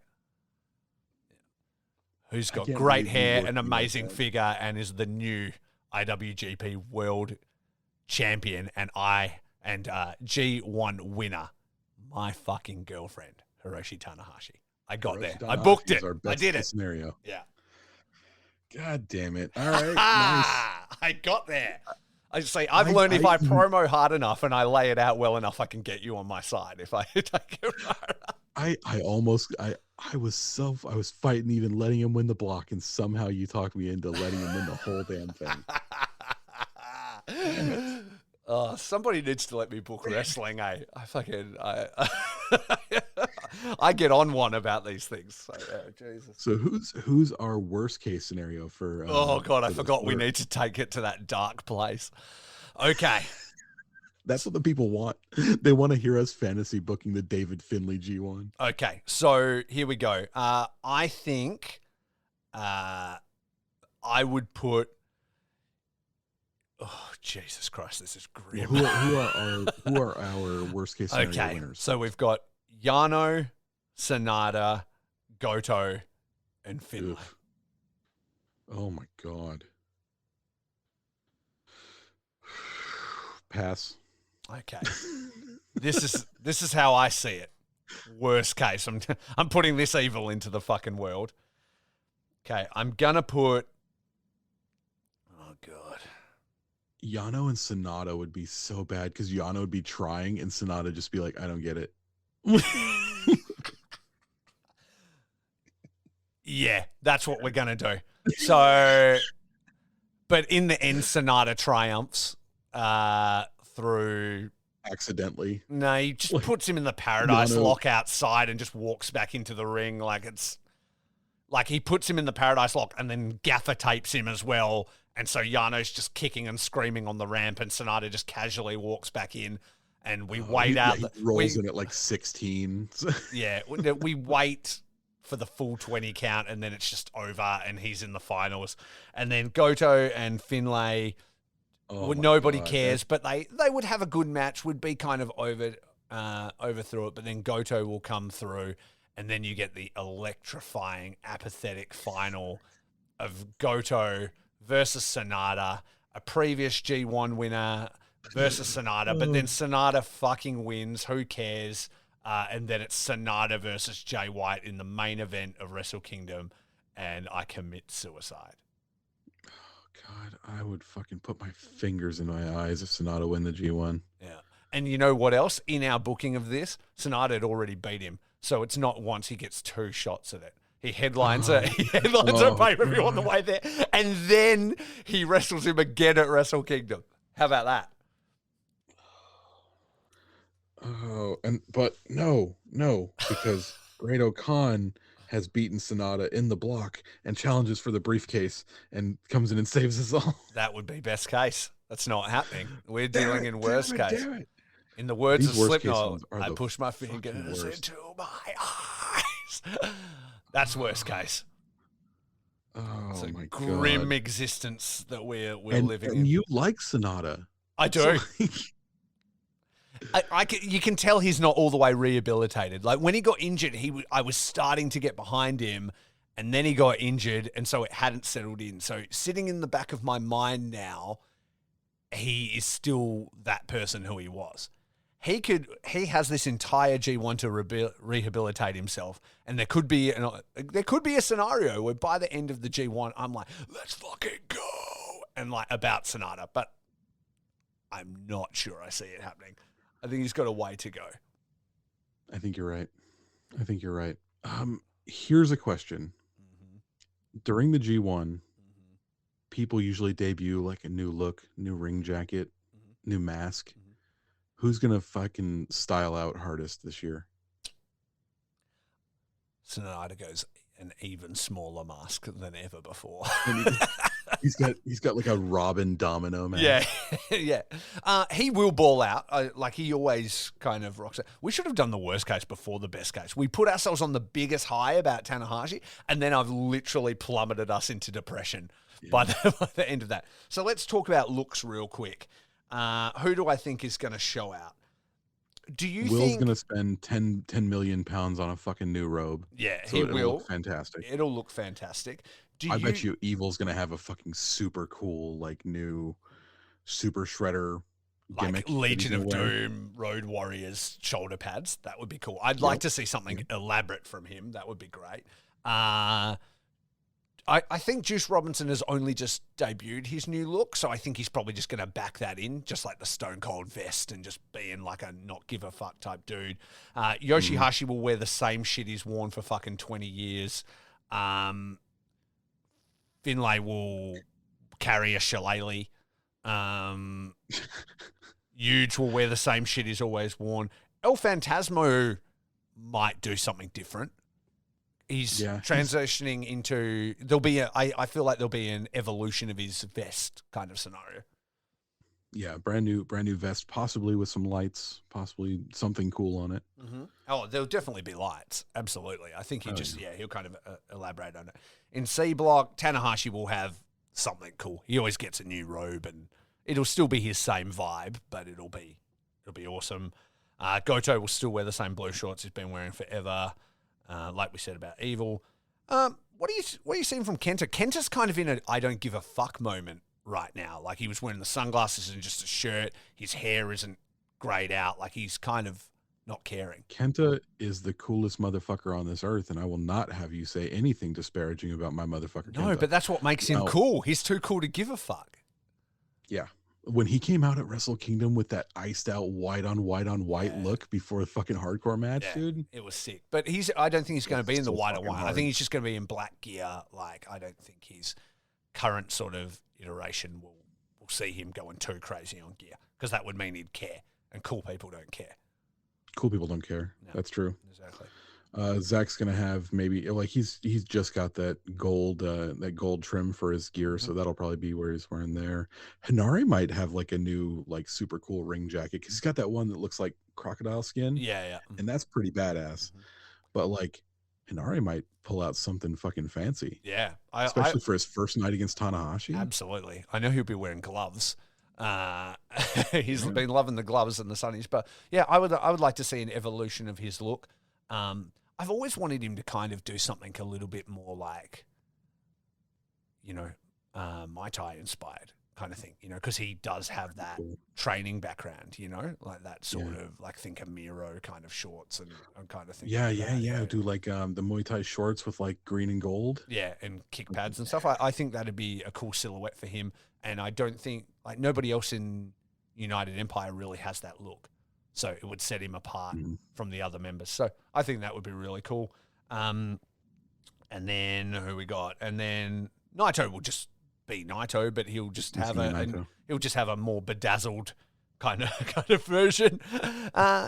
Who's got can't great believe you hair, worked an me like amazing that. figure, and is the new IWGP World Champion, and G1 winner, my fucking girlfriend, Hiroshi Tanahashi. I got there. I booked it. I did it. Scenario. Yeah. God damn it. All right. Nice. I got there. I just say, I've learned if I promo hard enough and I lay it out well enough, I can get you on my side. If I take it right. I was fighting even letting him win the block, and somehow you talked me into letting him win the whole damn thing. Somebody needs to let me book wrestling, eh? I get on one about these things. So, Jesus. So who's our worst case scenario for? Oh God, I for forgot this we work? need to take it to that dark place. Okay. That's what the people want. They want to hear us fantasy booking the David Finlay G1. Okay, so here we go. I think I would put. Oh Jesus Christ, this is grim. Who are our worst case scenario winners? So we've got Yano, Sonata, Goto, and Finlay. Oof. Oh my God. Pass. Okay. This is how I see it. Worst case. I'm putting this evil into the fucking world. Okay, I'm gonna put. Oh God. Yano and Sonata would be so bad because Yano would be trying and Sonata just be like, I don't get it. Yeah, that's what we're gonna do. So, but in the end, Sonata triumphs through. Accidentally. No, he just puts him in the paradise Yano. lock outside and just walks back into the ring like it's. Like he puts him in the paradise lock and then gaffer tapes him as well. And so Yano's just kicking and screaming on the ramp and Sonata just casually walks back in and we wait out. He rolls in at like 16. Yeah, we wait for the full 20 count and then it's just over and he's in the finals. And then Goto and Finlay, nobody cares, but they would have a good match, would be kind of overthrough it, but then Goto will come through. And then you get the electrifying, apathetic final of Goto versus Sonata, a previous G1 winner versus Sonata, but then Sonata fucking wins. Who cares? And then it's Sonata versus Jay White in the main event of Wrestle Kingdom, and I commit suicide. God, I would fucking put my fingers in my eyes if Sonata win the G1. Yeah. And you know what else? In our booking of this, Sonata had already beat him. So it's not once, he gets two shots at it. He headlines a pay-per-view on the way there, and then he wrestles him again at Wrestle Kingdom. How about that? But no, because Great-O-Khan has beaten Sonata in the block and challenges for the briefcase and comes in and saves us all. That would be best case. That's not happening. We're dealing in worst Damn case. it. In the words These of worst case Slipknot, ones are I the push my fucking fingers worst. into my eyes. That's worst case. Oh It's a my grim God. existence that we're And living in. you like Sonata. I do. You can tell he's not all the way rehabilitated. Like when he got injured, I was starting to get behind him, and then he got injured, and so it hadn't settled in. So sitting in the back of my mind now, he is still that person who he was. He has this entire G1 to rehabilitate himself, and there could be a scenario where by the end of the G1, I'm like, let's fucking go, and like about Sonata, but I'm not sure I see it happening. I think he's got a way to go. I think you're right. Here's a question. During the G1, people usually debut like a new look, new ring jacket, new mask. Who's going to fucking style out hardest this year? Sonata goes an even smaller mask than ever before. He's got like a Robin Domino mask. Yeah. He will ball out. Like he always kind of rocks it. We should have done the worst case before the best case. We put ourselves on the biggest high about Tanahashi, and then I've literally plummeted us into depression by the end of that. So let's talk about looks real quick. Who do I think is going to show out? Will's going to spend 10 million pounds on a fucking new robe. Yeah, so he will. Look fantastic. It'll look fantastic. I bet you Evil's going to have a fucking super cool, like, new super shredder gimmick. Like Legion of Doom, Road Warriors shoulder pads. That would be cool. I'd like to see something elaborate from him. That would be great. I think Juice Robinson has only just debuted his new look, so I think he's probably just going to back that in, just like the Stone Cold vest and just being like a not give a fuck type dude. Yoshihashi will wear the same shit he's worn for fucking 20 years. Finlay will carry a shillelagh. Huge will wear the same shit he's always worn. El Phantasmo might do something different. He's transitioning into I feel like there'll be an evolution of his vest kind of scenario. Yeah, brand new vest, possibly with some lights, possibly something cool on it. Oh, there'll definitely be lights. Absolutely. I think he'll kind of elaborate on it. In C block, Tanahashi will have something cool. He always gets a new robe, and it'll still be his same vibe, but it'll be awesome. Goto will still wear the same blue shorts he's been wearing forever. Like we said about Evil. What are you seeing from Kenta? Kenta's kind of in a I don't give a fuck moment right now. Like he was wearing the sunglasses and just a shirt. His hair isn't grayed out. Like he's kind of not caring. Kenta is the coolest motherfucker on this earth, and I will not have you say anything disparaging about my motherfucker Kenta. No, but that's what makes him cool. He's too cool to give a fuck. Yeah. When he came out at Wrestle Kingdom with that iced out white on white look before the fucking hardcore match, dude. It was sick. But I don't think he's going to be in the white on white. I think he's just going to be in black gear. Like, I don't think his current sort of iteration will see him going too crazy on gear, because that would mean he'd care. And cool people don't care. Cool people don't care. No, that's true. Exactly. Zach's gonna have maybe like he's just got that gold trim for his gear, so that'll probably be where he's wearing there. Hinari might have like a new like super cool ring jacket, because he's got that one that looks like crocodile skin. Yeah. And that's pretty badass. But like Hinari might pull out something fucking fancy. Yeah, especially for his first night against Tanahashi. Absolutely. I know he'll be wearing gloves. He's been loving the gloves and the sunnies, but yeah, I would like to see an evolution of his look. I've always wanted him to kind of do something a little bit more like, Muay Thai inspired kind of thing, because he does have that training background, like that sort of like think a Miro kind of shorts and kind of thing. Yeah. Do like the Muay Thai shorts with like green and gold. Yeah, and kick pads and stuff. I think that'd be a cool silhouette for him. And I don't think like nobody else in United Empire really has that look. So it would set him apart from the other members. So I think that would be really cool. And then who we got? And then Naito will just be Naito, but he'll just have a more bedazzled kind of version.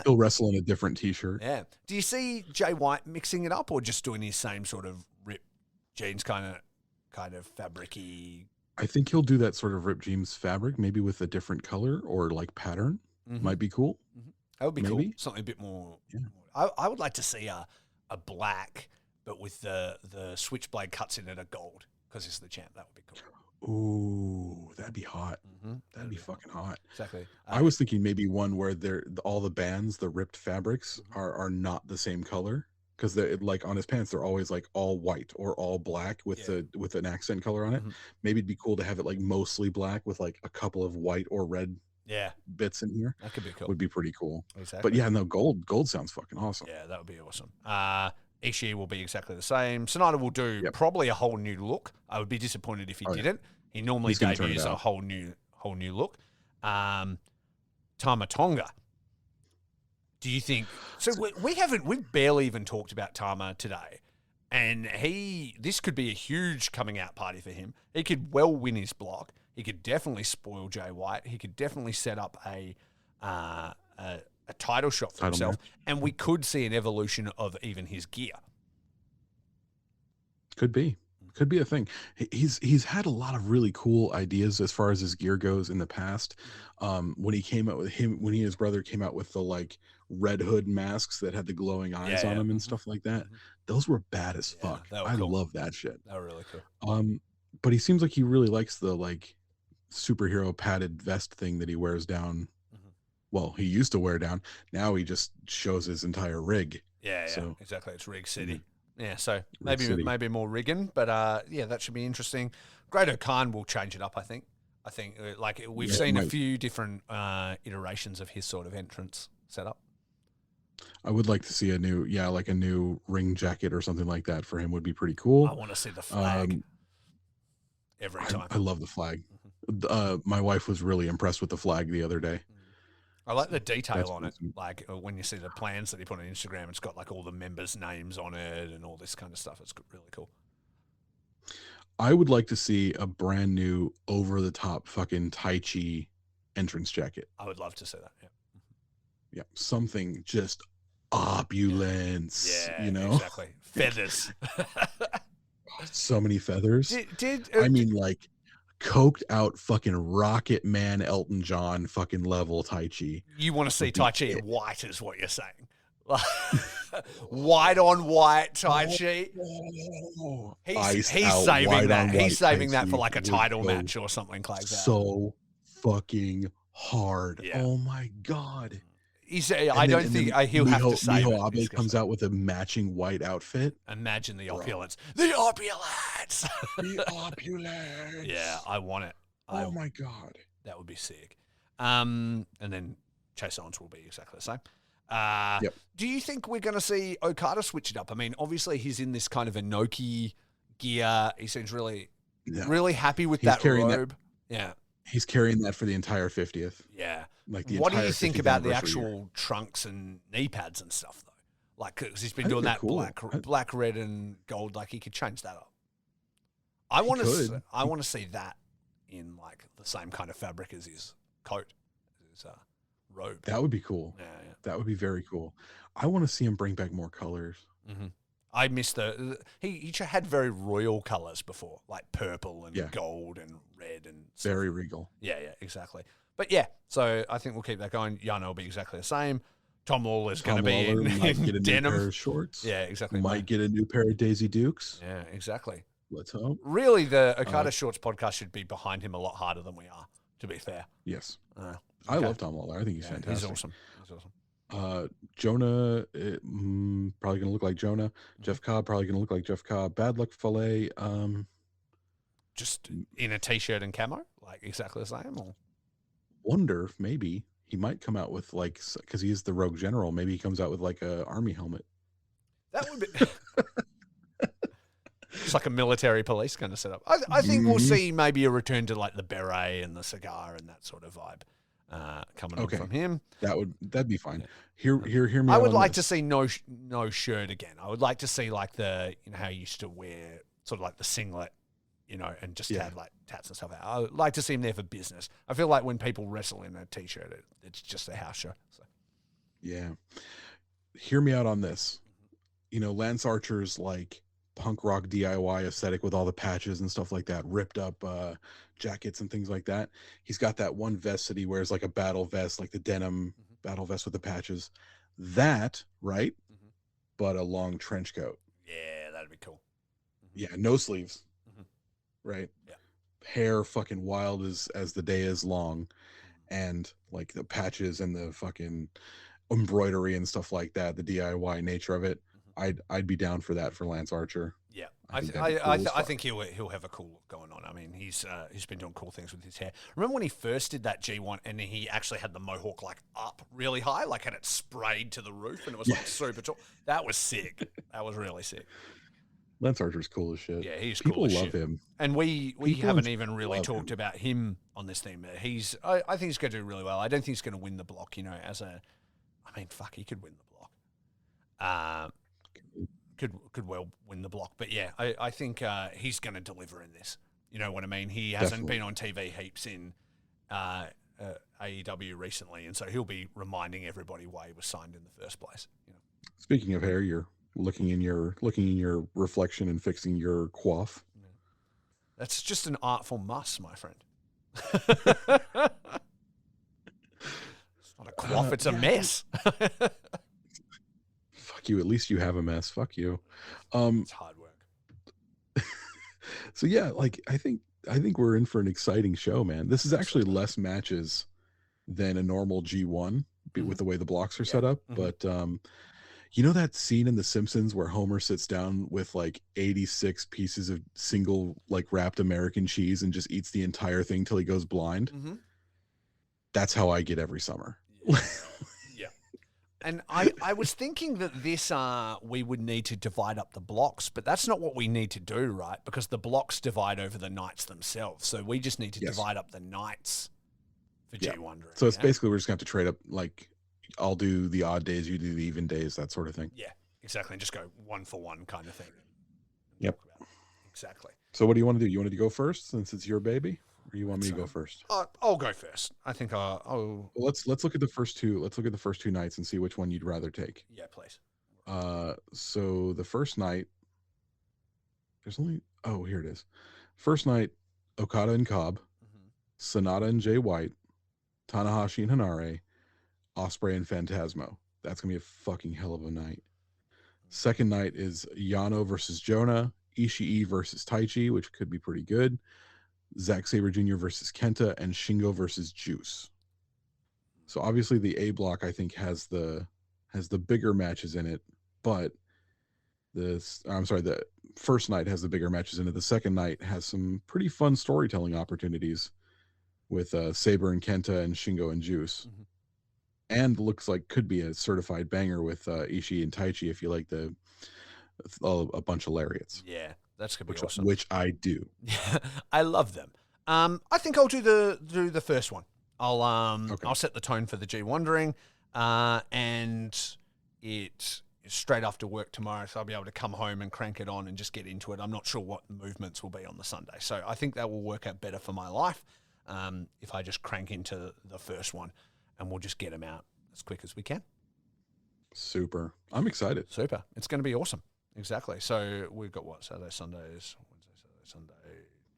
He'll wrestle in a different T-shirt. Yeah. Do you see Jay White mixing it up, or just doing his same sort of ripped jeans kind of fabric-y? I think he'll do that sort of ripped jeans fabric, maybe with a different color or like pattern. Might be cool. That would be cool. Something a bit more. Yeah. I would like to see a black, but with the switchblade cuts in it are gold, because it's the champ. That would be cool. Ooh, that'd be hot. That'd be fucking hot. Exactly. I was thinking maybe one where all the bands, the ripped fabrics are not the same color, because they're like on his pants they're always like all white or all black with with an accent color on it. Maybe it'd be cool to have it like mostly black with like a couple of white or red bits in here. That could be cool. Would be pretty cool. Exactly. But yeah, no, gold sounds fucking awesome. Yeah, that would be awesome. Ishii will be exactly the same. Sonata will do probably a whole new look. I would be disappointed if he didn't. He normally debuts a whole new look. Tama Tonga. Do you think so? We've barely even talked about Tama today, and this could be a huge coming out party for him. He could well win his block. He could definitely spoil Jay White. He could definitely set up a title shot for himself, and we could see an evolution of even his gear. Could be a thing. He's had a lot of really cool ideas as far as his gear goes in the past. When he and his brother came out with the like Red Hood masks that had the glowing eyes on them and stuff like that, those were bad as fuck. I love that shit. They were really cool. But he seems like he really likes the like superhero padded vest thing that he wears down. Well, he used to wear down. Now he just shows his entire rig. Yeah, so, exactly. It's Rig City. Yeah, so maybe more rigging, but that should be interesting. Great-O-Khan will change it up, I think. Like we've seen a few different iterations of his sort of entrance setup. I would like to see a new ring jacket or something like that for him would be pretty cool. I want to see the flag every time. I love the flag. My wife was really impressed with the flag the other day. I like the detail on it. Like when you see the plans that he put on Instagram, it's got like all the members' names on it and all this kind of stuff. It's really cool. I would like to see a brand new over-the-top fucking Tai Chi entrance jacket. I would love to see that. Yeah. Yeah. Something just opulence. Yeah. You know? Exactly. Feathers. So many feathers. I mean, like coked out fucking Rocket Man Elton John fucking level Tai Chi. You want to see Tai Chi in white is what you're saying. White on white Tai Chi. He's saving that. He's saving that for like a title match or something like that. So fucking hard. Yeah. Oh my God. I don't think he'll have to save Miho Abe comes out with a matching white outfit. Imagine the opulence. The opulence. The opulence. Yeah, I want it. Oh my God. That would be sick. And then Chase Owens will be exactly the same. Do you think we're going to see Okada switch it up? I mean, obviously he's in this kind of Inoki gear. He seems really happy with that robe. Yeah. He's carrying that for the entire 50th. Yeah. Like the what do you think about the actual trunks and knee pads and stuff, though? Like, because he's been doing that cool. black, red, and gold. Like, he could change that up. I want to see that in like the same kind of fabric as his coat, his robe. That would be cool. Yeah. That would be very cool. I want to see him bring back more colors. I miss he had very royal colors before, like purple and gold and red and stuff. Very regal. Yeah, exactly. But yeah, so I think we'll keep that going. Yano will be exactly the same. Tom Lawler's going to be in get a denim. New pair of shorts. Yeah, exactly. Might get a new pair of Daisy Dukes. Yeah, exactly. Let's hope. Really, the Okada Shorts podcast should be behind him a lot harder than we are, to be fair. Yes. I love Tom Lawler. I think he's fantastic. He's awesome. Jonah, probably going to look like Jonah. Jeff Cobb, probably going to look like Jeff Cobb. Bad Luck Fale. Just in a t-shirt and camo? Like exactly the same? Or? Wonder if maybe he might come out with like, because he's the rogue general, maybe he comes out with like a army helmet. That would be... It's like a military police kind of setup. I think we'll see maybe a return to like the beret and the cigar and that sort of vibe. Coming on from him, that'd be fine. Hear me. I would like to see no shirt again. I would like to see like the how you used to wear sort of like the singlet, and just have like tats and stuff out. I would like to see him there for business. I feel like when people wrestle in a t-shirt, it's just a house show. So. Yeah, hear me out on this. Lance Archer's like punk rock DIY aesthetic with all the patches and stuff like that, ripped up jackets and things like that. He's got that one vest that he wears, like a battle vest, like the denim battle vest with the patches. That, right? But a long trench coat. Yeah, that'd be cool. Yeah, no sleeves. Right? Yeah. hair fucking wild as the day is long, and like the patches and the fucking embroidery and stuff like that, the DIY nature of it. I'd be down for that for Lance Archer. Yeah, I think that'd be cool as I fuck. think he'll have a cool look going on. I mean, he's been doing cool things with his hair. Remember when he first did that G1 and he actually had the mohawk like up really high, like had it sprayed to the roof, and it was like super tall. That was sick. That was really sick. Lance Archer's cool as shit. Yeah, he's People cool as love shit. him. And we People haven't in even really love talked him. about him on this thing. I think he's going to do really well. I don't think he's going to win the block. You know, I mean, fuck, he could win the block. Could well win the block. But yeah, I think he's going to deliver in this. You know what I mean? He hasn't Definitely. been on TV heaps in AEW recently, and so he'll be reminding everybody why he was signed in the first place. You know? Speaking of hair, you're looking in your reflection and fixing your coif. That's just an artful muss, my friend. It's not a quaff, it's a mess. Fuck you. At least you have a mess. Fuck you. It's hard work. So yeah, like I think we're in for an exciting show, man. This is actually less matches than a normal G1 with the way the blocks are set up. But you know that scene in The Simpsons where Homer sits down with like 86 pieces of single like wrapped American cheese and just eats the entire thing till he goes blind? That's how I get every summer. Yeah. And I was thinking that this we would need to divide up the blocks, but that's not what we need to do, right? Because the blocks divide over the nights themselves. So we just need to divide up the nights for G1. So it's basically we're just going to have to trade up, like I'll do the odd days, you do the even days, that sort of thing. Yeah, exactly. And just go one for one kind of thing. Yep. Exactly. So what do you want to do? You want to go first since it's your baby? Or you want me to go first? I'll go first. I think I'll... Well, let's look at the first two. Let's look at the first two nights and see which one you'd rather take. Yeah, please. So the first night, here it is. First night, Okada and Cobb, Sonata and Jay White, Tanahashi and Hanare, Osprey and Phantasmo. That's gonna be a fucking hell of a night. Second night is Yano versus Jonah, Ishii versus Taichi, which could be pretty good. Zack Sabre Jr. versus Kenta, and Shingo versus Juice. So obviously the A block I think has the bigger matches in it, but the first night has the bigger matches in it. The second night has some pretty fun storytelling opportunities with Sabre and Kenta and Shingo and Juice. And looks like could be a certified banger with Ishii and Taichi if you like a bunch of lariats. Yeah, that's gonna be awesome. Which I do. Yeah, I love them. I think I'll do the first one. I'll set the tone for the G1 ring, and it is straight after work tomorrow, so I'll be able to come home and crank it on and just get into it. I'm not sure what the movements will be on the Sunday, so I think that will work out better for my life if I just crank into the first one, and we'll just get them out as quick as we can. Super. I'm excited. Super. It's going to be awesome. Exactly. So we've got what? Saturday, Sundays, Wednesday, Saturday, Sunday,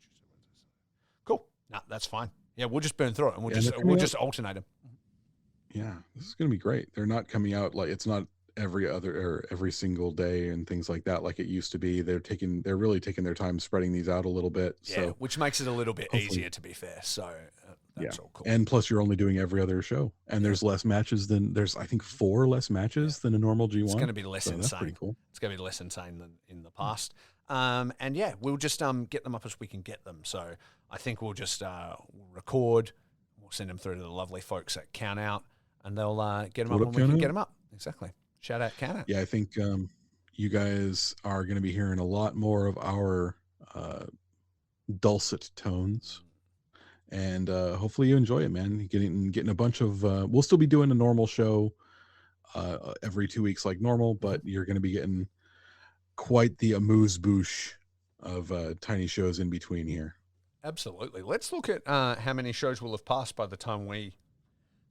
Tuesday, Wednesday, Sunday. Cool. Nah, that's fine. Yeah, we'll just burn through it and we'll just alternate them. Yeah, this is going to be great. They're not coming out like it's not every single day and things like that like it used to be. They're really taking their time spreading these out a little bit. Yeah, so which makes it a little bit easier, to be fair. So that's all cool. And plus you're only doing every other show, and there's less matches than I think 4 less matches than a normal G1. It's going to be less insane. That's pretty cool. It's going to be less insane than in the past. And yeah, we'll just get them up as we can get them. So I think we'll just record. We'll send them through to the lovely folks at Count Out, and they'll get them up when we can get them up. Exactly. Shout out Count Out. Yeah, I think you guys are going to be hearing a lot more of our dulcet tones, and hopefully you enjoy it, man. Getting a bunch of we'll still be doing a normal show every 2 weeks like normal, but you're going to be getting quite the amuse-bouche of tiny shows in between here. Absolutely. Let's look at how many shows will have passed by the time we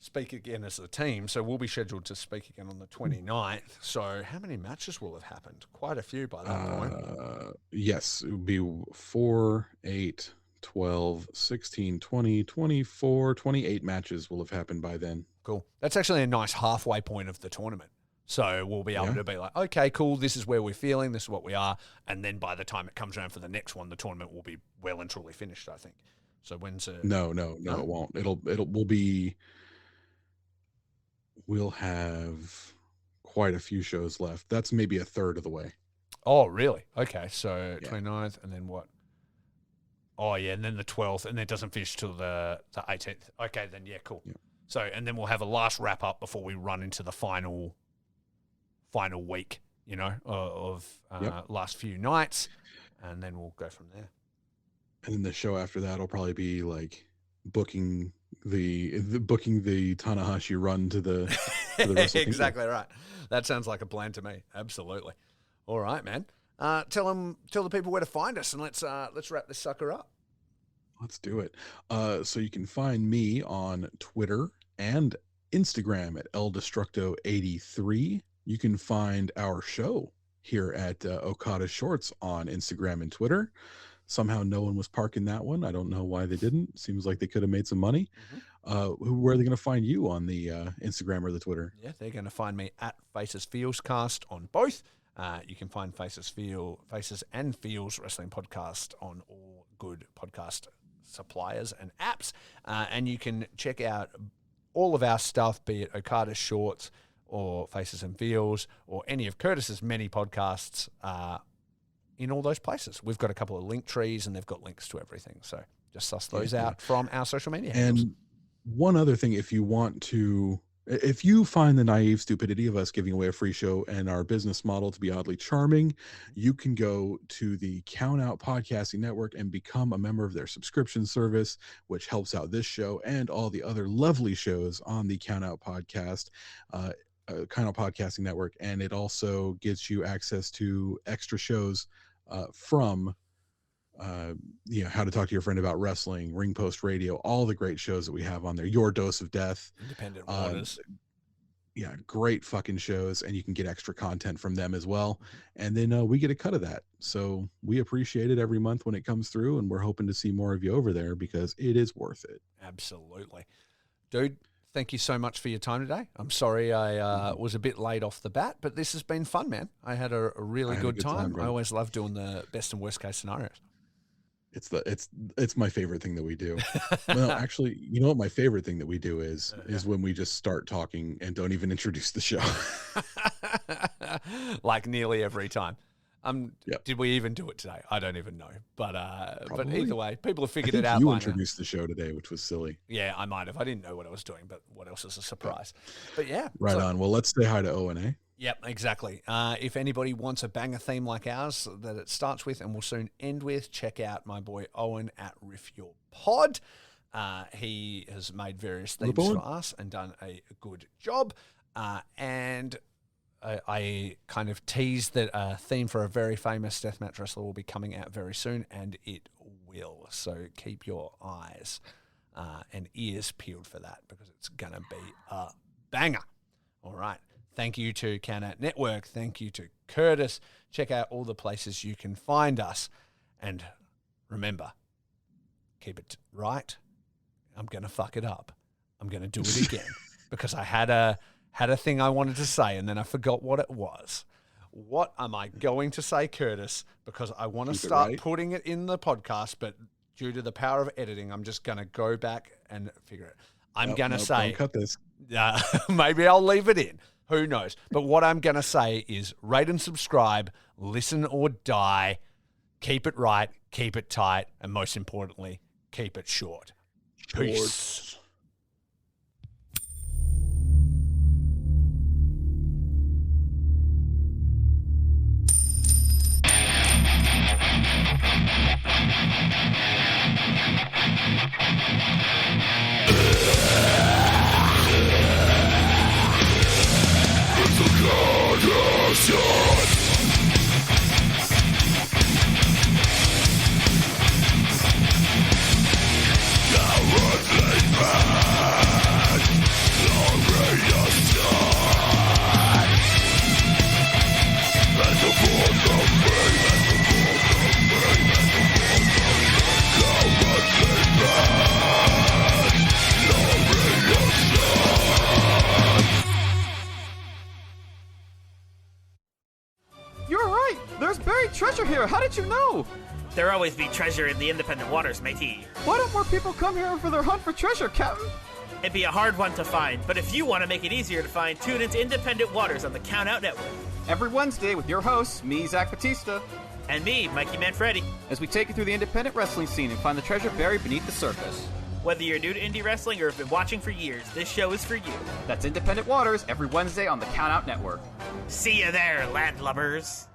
speak again as a team. So we'll be scheduled to speak again on the 29th. So how many matches will have happened? Quite a few by that point. Yes, it would be 4, 8, 12, 16, 20, 24, 28 matches will have happened by then. Cool. That's actually a nice halfway point of the tournament. So we'll be able to be like, okay, cool, this is where we're feeling, this is what we are. And then by the time it comes around for the next one, the tournament will be well and truly finished, I think. So when's it? No, it won't. We'll have quite a few shows left. That's maybe a third of the way. Oh, really? Okay, so 29th, and then what? Oh, yeah, and then the 12th, and then it doesn't finish till the 18th. Okay, then, yeah, cool. Yeah. So, and then we'll have a last wrap-up before we run into the final week, of last few nights, and then we'll go from there. And then the show after that will probably be like booking the Tanahashi run to the exactly right. That sounds like a plan to me. Absolutely. All right, man. Tell the people where to find us, and let's wrap this sucker up. Let's do it. So you can find me on Twitter and Instagram at eldestructo83. You can find our show here at Okada Shorts on Instagram and Twitter. Somehow no one was parking that one. I don't know why they didn't. Seems like they could have made some money. Where are they going to find you on the Instagram or the Twitter? Yeah, they're going to find me at Faces Feels Cast on both. You can find Faces and Feels Wrestling Podcast on all good podcast suppliers and apps. And you can check out all of our stuff, be it Okada Shorts or Faces and Feels or any of Curtis's many podcasts in all those places. We've got a couple of link trees and they've got links to everything. So just suss those out from our social media handles. And one other thing, if you find the naive stupidity of us giving away a free show and our business model to be oddly charming, you can go to the Count Out Podcasting Network and become a member of their subscription service, which helps out this show and all the other lovely shows on the Count Out Podcast. Count Out Podcasting Network, and it also gets you access to extra shows from How to Talk to Your Friend About Wrestling, Ring Post Radio, all the great shows that we have on there. Your Dose of Death, Independent Waters. Great fucking shows, and you can get extra content from them as well. And then we get a cut of that. So we appreciate it every month when it comes through, and we're hoping to see more of you over there because it is worth it. Absolutely. Dude, thank you so much for your time today. I'm sorry I was a bit late off the bat, but this has been fun, man. I had a really good time. I always love doing the best and worst case scenarios. It's my favorite thing that we do. Well, actually, you know what my favorite thing that we do is when we just start talking and don't even introduce the show. Like nearly every time. Did we even do it today? I don't even know. But either way, people have figured it out. You introduced the show today, which was silly. Yeah, I might have. I didn't know what I was doing, but what else is a surprise? But yeah. Right on. Well, let's say hi to O&A. Yep, exactly. If anybody wants a banger theme like ours that it starts with and will soon end with, check out my boy Owen at Riff Your Pod. He has made various themes for us and done a good job. And I kind of teased that a theme for a very famous deathmatch wrestler will be coming out very soon, and it will. So keep your eyes and ears peeled for that because it's going to be a banger. All right. Thank you to Count Out Network. Thank you to Curtis. Check out all the places you can find us. And remember, keep it right. I'm going to fuck it up. I'm going to do it again because I had a thing I wanted to say and then I forgot what it was. What am I going to say, Curtis? Because I want to start putting it in the podcast, but due to the power of editing, I'm just going to go back and figure it. I'm going to say... Don't cut this. Maybe I'll leave it in. Who knows? But what I'm going to say is rate and subscribe, listen or die, keep it right, keep it tight, and most importantly, keep it short. Peace. Cowardly treasure! How did you know? There always be treasure in the independent waters, matey. Why don't more people come here for their hunt for treasure, Captain? It'd be a hard one to find, but if you want to make it easier to find, tune into Independent Waters on the Count Out Network. Every Wednesday with your hosts, me, Zach Batista. And me, Mikey Manfredi. As we take you through the independent wrestling scene and find the treasure buried beneath the surface. Whether you're new to indie wrestling or have been watching for years, this show is for you. That's Independent Waters every Wednesday on the Count Out Network. See you there, landlubbers.